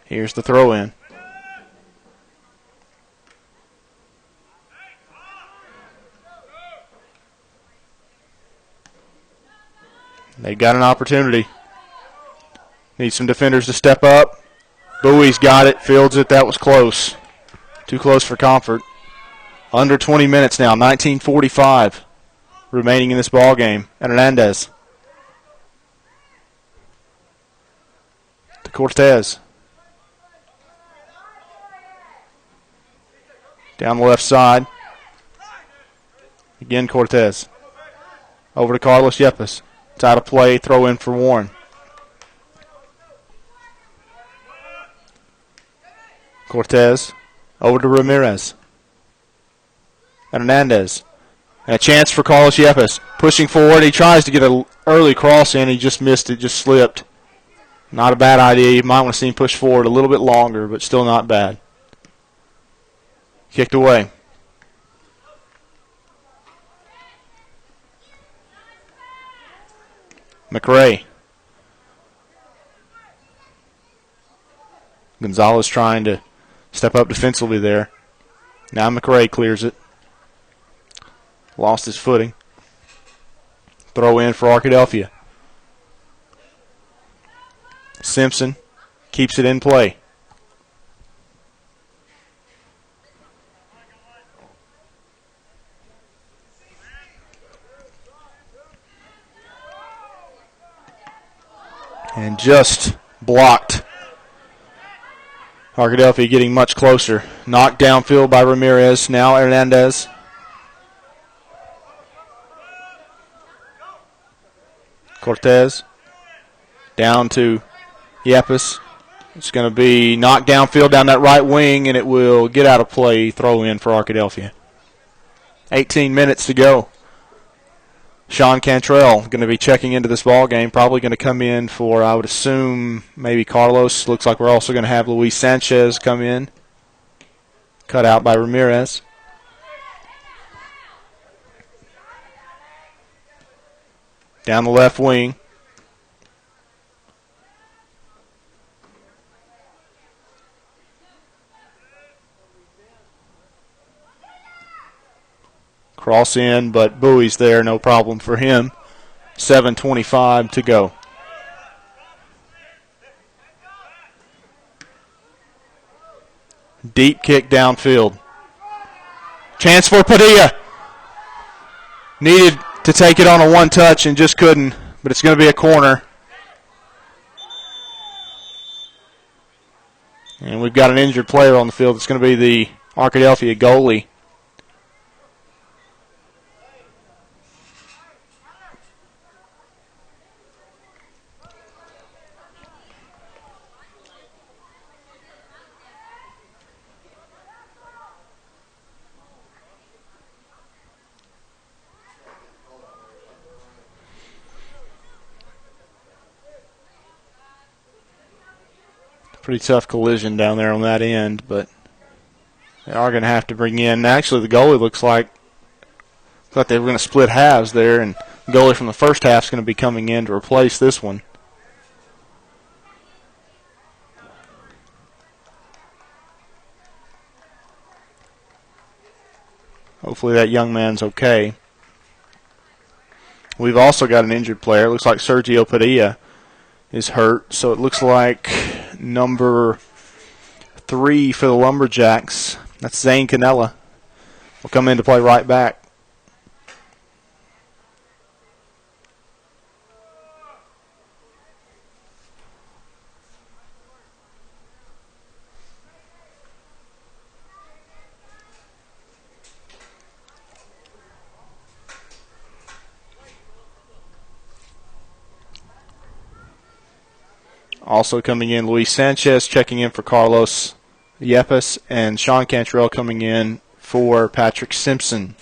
Here's the throw in. They've got an opportunity. Need some defenders to step up. Bowie's got it, fields it. That was close. Too close for comfort. Under 20 minutes now, 19:45 remaining in this ball game. Hernandez to Cortez. Down the left side. Again, Cortez. Over to Carlos Yepes. It's out of play. Throw in for Warren. Cortez. Over to Ramirez. Hernandez. And a chance for Carlos Yepes. Pushing forward. He tries to get an early cross in. He just missed it. Just slipped. Not a bad idea. You might want to see him push forward a little bit longer, but still not bad. Kicked away. McRae. Gonzalez trying to step up defensively there. Now McRae clears it. Lost his footing. Throw in for Arkadelphia. Simpson keeps it in play. And just blocked. Arkadelphia getting much closer. Knocked downfield by Ramirez. Now Hernandez. Cortez. Down to Yepes. It's going to be knocked downfield down that right wing, and it will get out of play. Throw in for Arkadelphia. 18 minutes to go. Sean Cantrell going to be checking into this ball game. Probably going to come in for, I would assume, maybe Carlos. Looks like we're also going to have Luis Sanchez come in. Cut out by Ramirez. Down the left wing. Cross in, but Bowie's there, no problem for him. 7:25 to go. Deep kick downfield. Chance for Padilla. Needed to take it on a one-touch and just couldn't, but it's going to be a corner. And we've got an injured player on the field. It's going to be the Arkadelphia goalie. Pretty tough collision down there on that end, but they are going to have to bring in. Actually, the goalie looks like they were going to split halves there, and the goalie from the first half is going to be coming in to replace this one. Hopefully that young man's okay. We've also got an injured player. It looks like Sergio Padilla is hurt, so it looks like number 3 for the Lumberjacks, that's Zane Canella, will come in to play right back. Also coming in, Luis Sanchez checking in for Carlos Yepes, and Sean Cantrell coming in for Patrick Simpson.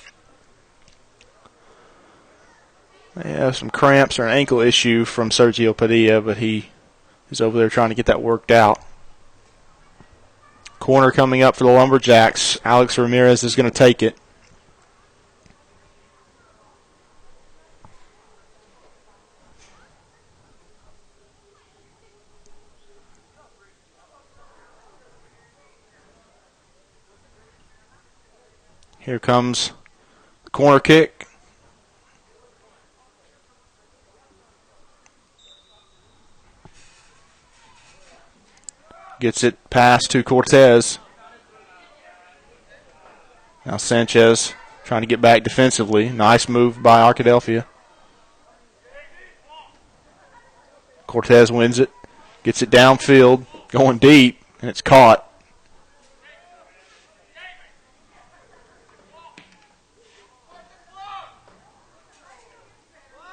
They have some cramps or an ankle issue from Sergio Padilla, but he is over there trying to get that worked out. Corner coming up for the Lumberjacks. Alex Ramirez is going to take it. Here comes the corner kick. Gets it past to Cortez. Now Sanchez trying to get back defensively. Nice move by Arkadelphia. Cortez wins it. Gets it downfield. Going deep. And it's caught.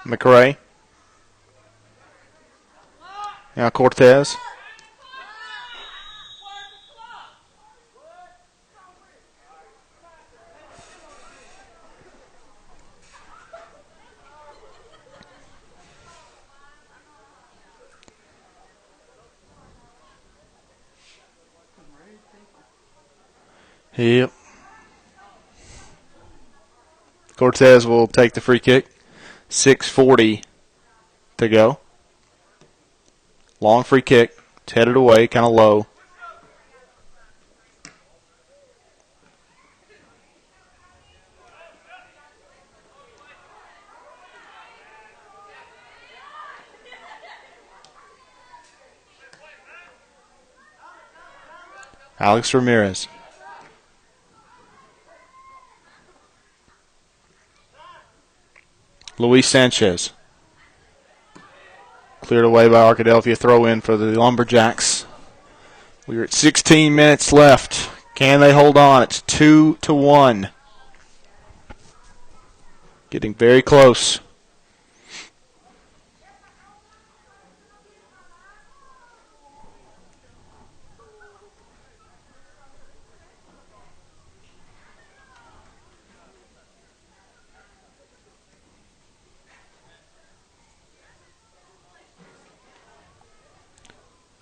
McRae. Now Cortez. Yep. Cortez will take the free kick. 6:40 to go. Long free kick. It's headed away, kind of low. Alex Ramirez. Luis Sanchez. Cleared away by Arkadelphia. Throw in for the Lumberjacks. We're at 16 minutes left. Can they hold on? It's 2-1. Getting very close.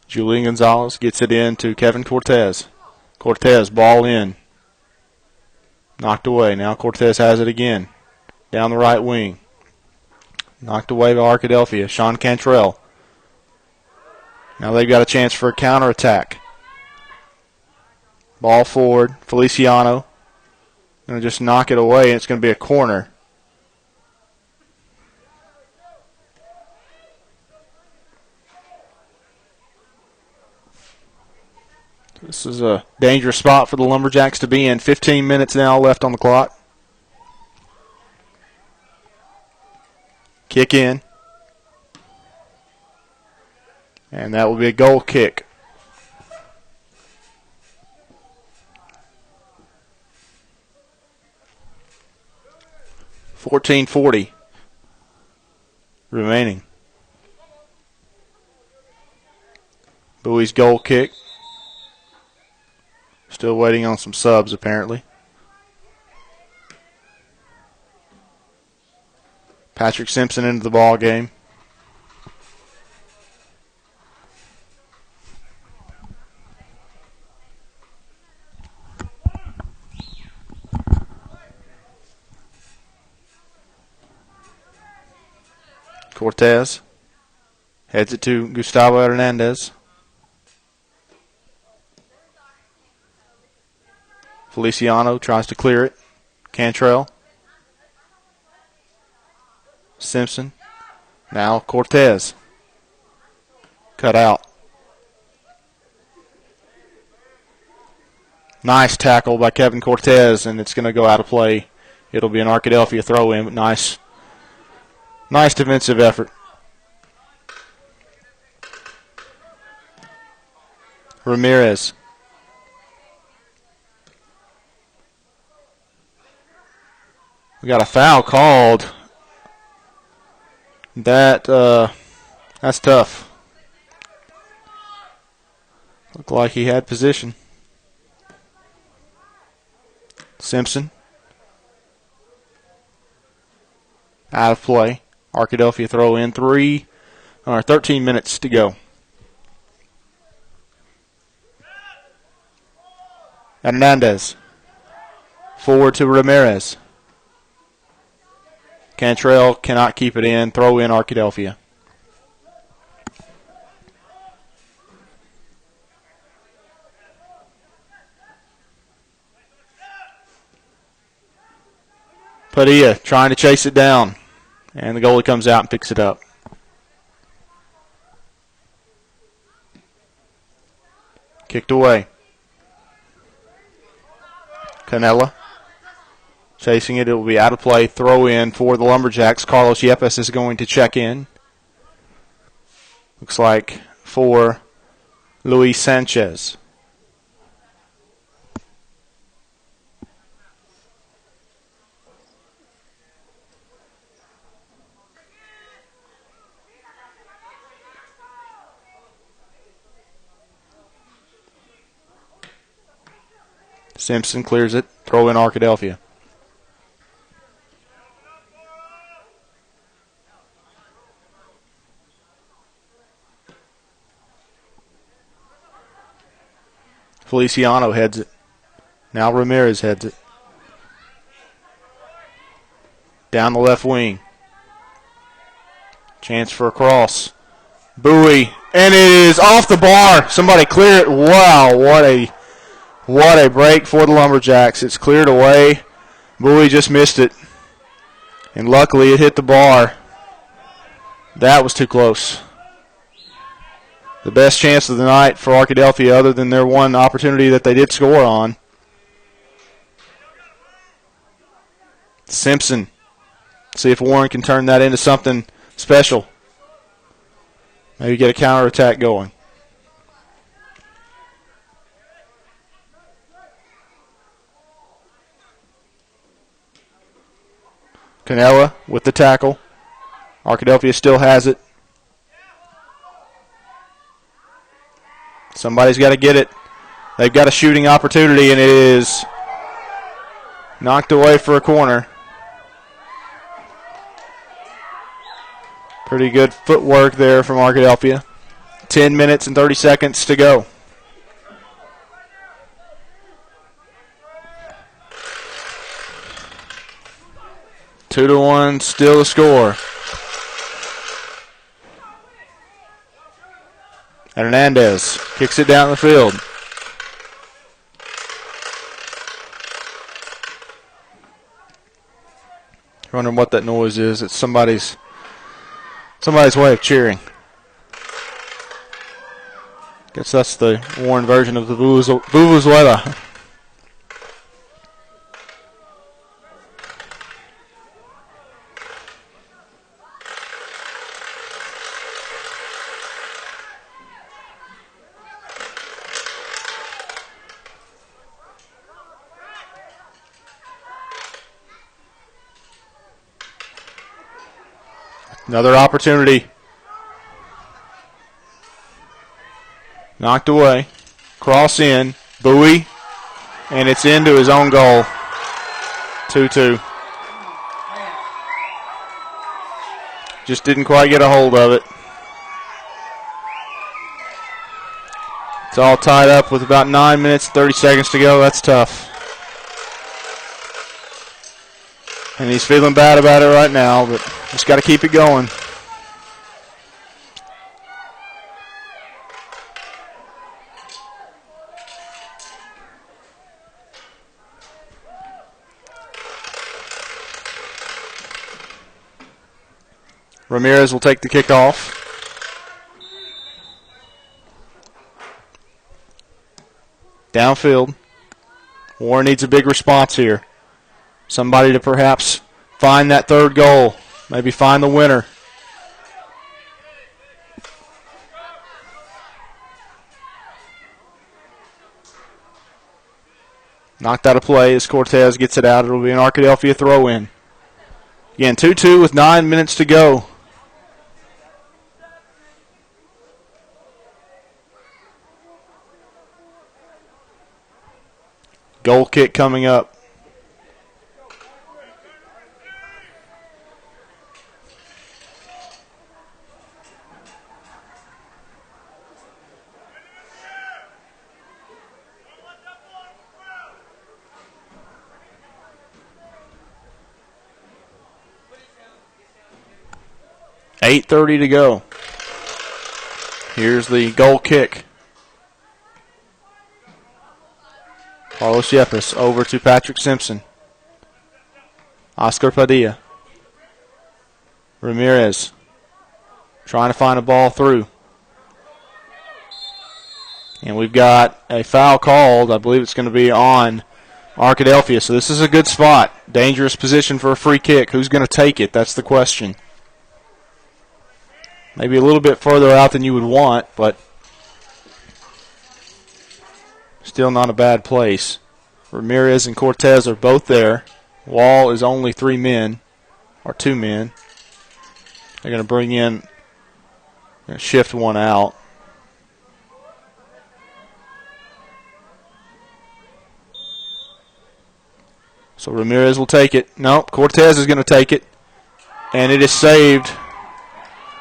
Julian Gonzalez gets it in to Kevin Cortez. Cortez, ball in. Knocked away. Now Cortez has it again. Down the right wing. Knocked away by Arkadelphia. Sean Cantrell. Now they've got a chance for a counterattack. Ball forward. Feliciano. Going to just knock it away, and it's going to be a corner. This is a dangerous spot for the Lumberjacks to be in. 15 minutes now left on the clock. Kick in. And that will be a goal kick. $14:40 remaining. Bowie's goal kick. Still waiting on some subs, apparently. Patrick Simpson into the ball game. Cortez heads it to Gustavo Hernandez. Feliciano tries to clear it. Cantrell. Simpson. Now Cortez. Cut out. Nice tackle by Kevin Cortez, and it's going to go out of play. It'll be an Arkadelphia throw-in, but nice defensive effort. Ramirez. We got a foul called. That's tough. Looked like he had position. Simpson. Out of play. Arkadelphia throw in 13 minutes to go. Hernandez. Forward to Ramirez. Cantrell cannot keep it in. Throw in Arkadelphia. Padilla trying to chase it down. And the goalie comes out and picks it up. Kicked away. Canella chasing it. It will be out of play. Throw in for the Lumberjacks. Carlos Yepes is going to check in. Looks like for Luis Sanchez. Simpson clears it. Throw in Arkadelphia. Feliciano heads it. Now Ramirez heads it. Down the left wing. Chance for a cross. Bowie. And it is off the bar. Somebody clear it. Wow, what a break for the Lumberjacks. It's cleared away. Bowie just missed it. And luckily it hit the bar. That was too close. The best chance of the night for Arkadelphia other than their one opportunity that they did score on. Simpson. See if Warren can turn that into something special. Maybe get a counterattack going. Canella with the tackle. Arkadelphia still has it. Somebody's got to get it. They've got a shooting opportunity, and it is knocked away for a corner. Pretty good footwork there from Arkadelphia. 10 minutes and 30 seconds to go. Two to one, still the score. Hernandez kicks it down the field. Wondering what that noise is. It's somebody's way of cheering. Guess that's the Warren version of the Vuvuzela. Another opportunity. Knocked away. Cross in. Bowie. And it's into his own goal. 2-2. Just didn't quite get a hold of it. It's all tied up with about 9 minutes, 30 seconds to go. That's tough. And he's feeling bad about it right now, but just got to keep it going. Ramirez will take the kickoff. Downfield. Warren needs a big response here. Somebody to perhaps find that third goal. Maybe find the winner. Knocked out of play as Cortez gets it out. It'll be an Arkadelphia throw-in. Again, 2-2 with 9 minutes to go. Goal kick coming up. .8:30 to go. Here's the goal kick. Carlos Yepes over to Patrick Simpson. Oscar Padilla. Ramirez trying to find a ball through. And we've got a foul called. I believe it's going to be on Arkadelphia. So this is a good spot. Dangerous position for a free kick. Who's going to take it? That's the question. Maybe a little bit further out than you would want, but still not a bad place. Ramirez and Cortez are both there. Wall is only 3 men, or 2 men. They're going to bring in, shift one out. So Ramirez will take it. Nope, Cortez is going to take it. And it is saved.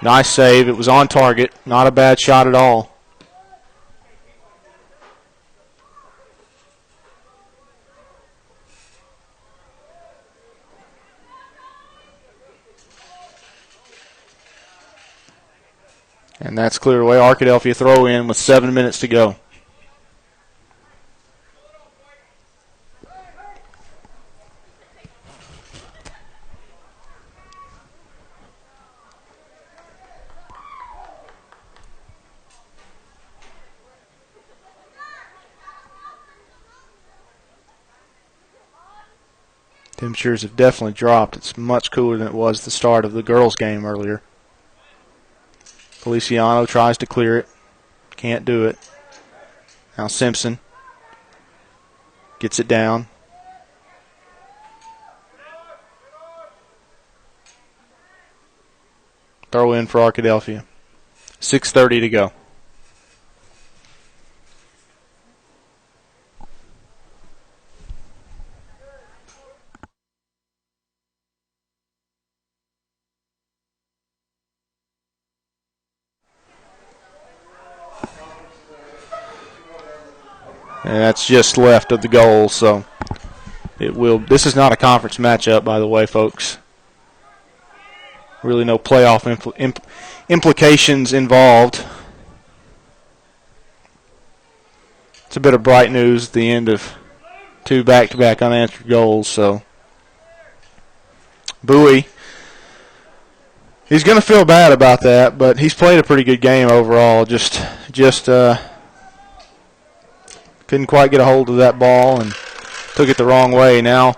Nice save. It was on target. Not a bad shot at all. And that's cleared away. Arkadelphia throw in with 7 minutes to go. Temperatures have definitely dropped. It's much cooler than it was at the start of the girls' game earlier. Feliciano tries to clear it. Can't do it. Now Simpson gets it down. Throw in for Arkadelphia. 6:30 to go. And that's just left of the goal, so it will. This is not a conference matchup, by the way, folks. Really no playoff implications involved. It's a bit of bright news at the end of 2 back-to-back unanswered goals, so Bowie, he's going to feel bad about that, but he's played a pretty good game overall. Just couldn't quite get a hold of that ball and took it the wrong way. Now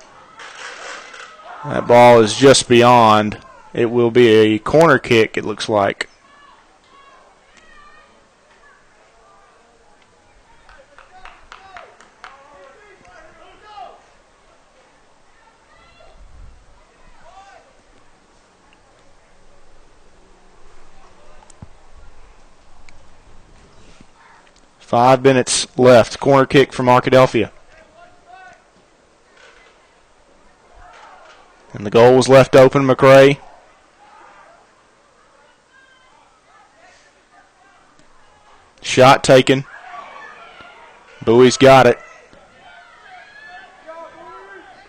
that ball is just beyond. It will be a corner kick, it looks like. Five minutes left. Corner kick from Arkadelphia. And the goal was left open. McRae. Shot taken. Bowie's got it.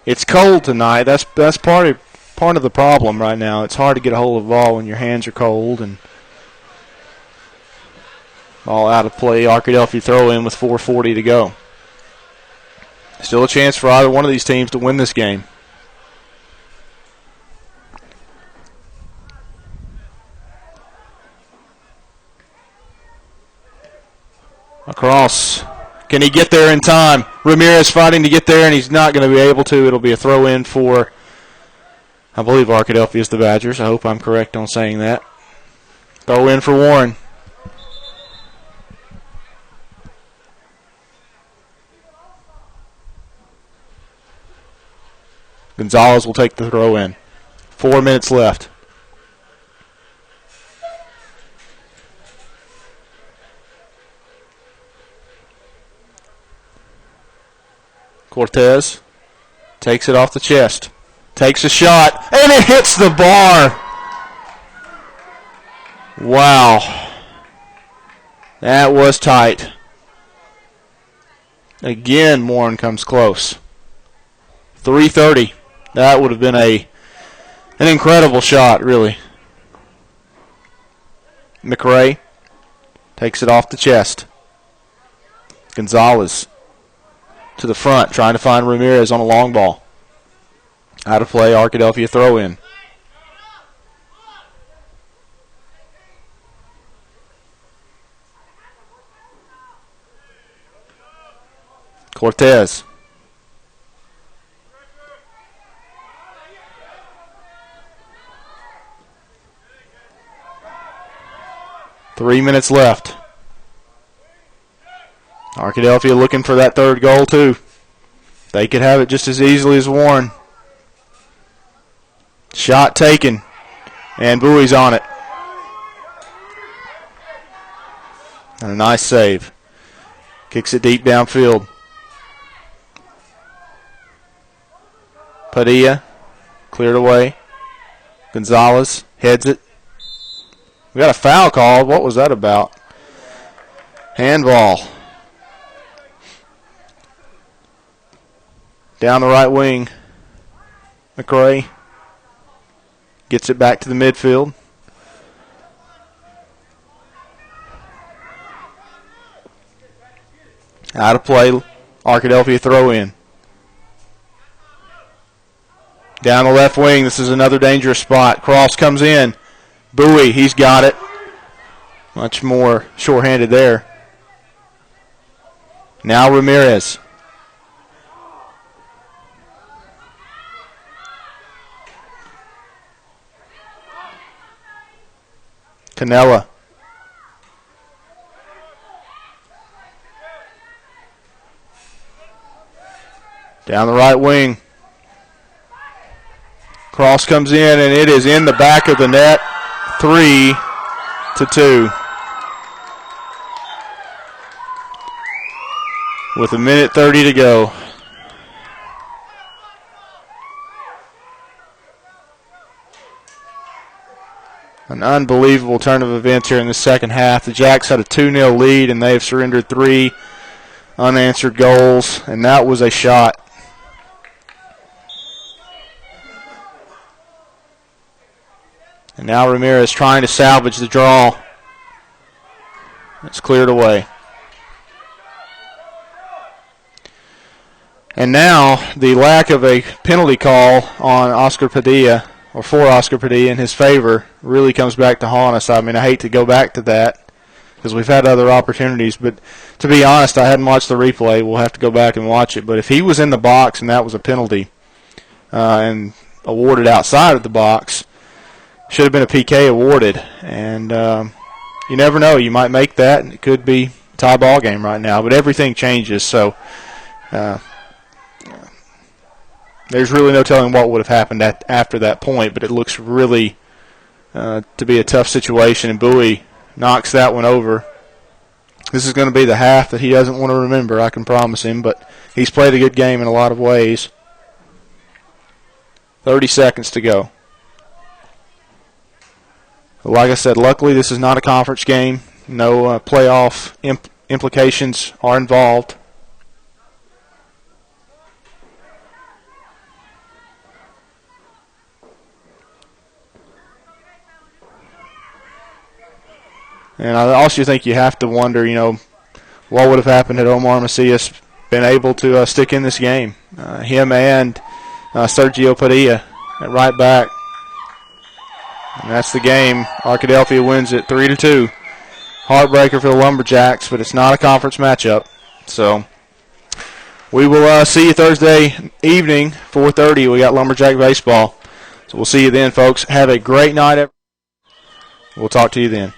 It's cold tonight. That's part of the problem right now. It's hard to get a hold of the ball when your hands are cold and all out of play. Arkadelphia throw in with 4:40 to go. Still a chance for either one of these teams to win this game. Across. Can he get there in time? Ramirez fighting to get there, and he's not going to be able to. It'll be a throw in for, I believe, Arkadelphia is the Badgers. I hope I'm correct on saying that. Throw in for Warren. Gonzalez will take the throw in. 4 minutes left. Cortez takes it off the chest. Takes a shot, and it hits the bar. Wow. That was tight. Again, Warren comes close. 330. That would have been an incredible shot, really. McRae takes it off the chest. Gonzalez to the front, trying to find Ramirez on a long ball. Out of play, Arkadelphia throw in. Cortez. Three minutes left. Arkadelphia looking for that third goal, too. They could have it just as easily as Warren. Shot taken. And Bowie's on it. And a nice save. Kicks it deep downfield. Padilla cleared away. Gonzalez heads it. We got a foul called. What was that about? Handball. Down the right wing. McRae gets it back to the midfield. Out of play. Arkadelphia throw in. Down the left wing. This is another dangerous spot. Cross comes in. Bowie, he's got it. Much more short-handed there. Now Ramirez. Canella. Down the right wing. Cross comes in, and it is in the back of the net. 3-2. With 1:30 to go. An unbelievable turn of events here in the second half. The Jacks had a 2-0 lead, and they have surrendered 3 unanswered goals, and that was a shot. And now Ramirez trying to salvage the draw. It's cleared away. And now the lack of a penalty call on Oscar Padilla, or for Oscar Padilla in his favor, really comes back to haunt us. I mean, I hate to go back to that because we've had other opportunities. But to be honest, I hadn't watched the replay. We'll have to go back and watch it. But if he was in the box and that was a penalty and awarded outside of the box, should have been a PK awarded. And you never know. You might make that, and it could be a tie ball game right now. But everything changes, so there's really no telling what would have happened after that point. But it looks really to be a tough situation, and Bowie knocks that one over. This is going to be the half that he doesn't want to remember, I can promise him. But he's played a good game in a lot of ways. 30 seconds to go. Like I said, luckily this is not a conference game. No playoff implications are involved. And I also think you have to wonder, what would have happened had Omar Macias been able to stick in this game. Him and Sergio Padilla at right back. And that's the game. Arkadelphia wins it 3-2. Heartbreaker for the Lumberjacks, but it's not a conference matchup. So we will see you Thursday evening, 4:30. We got Lumberjack baseball. So we'll see you then, folks. Have a great night. We'll talk to you then.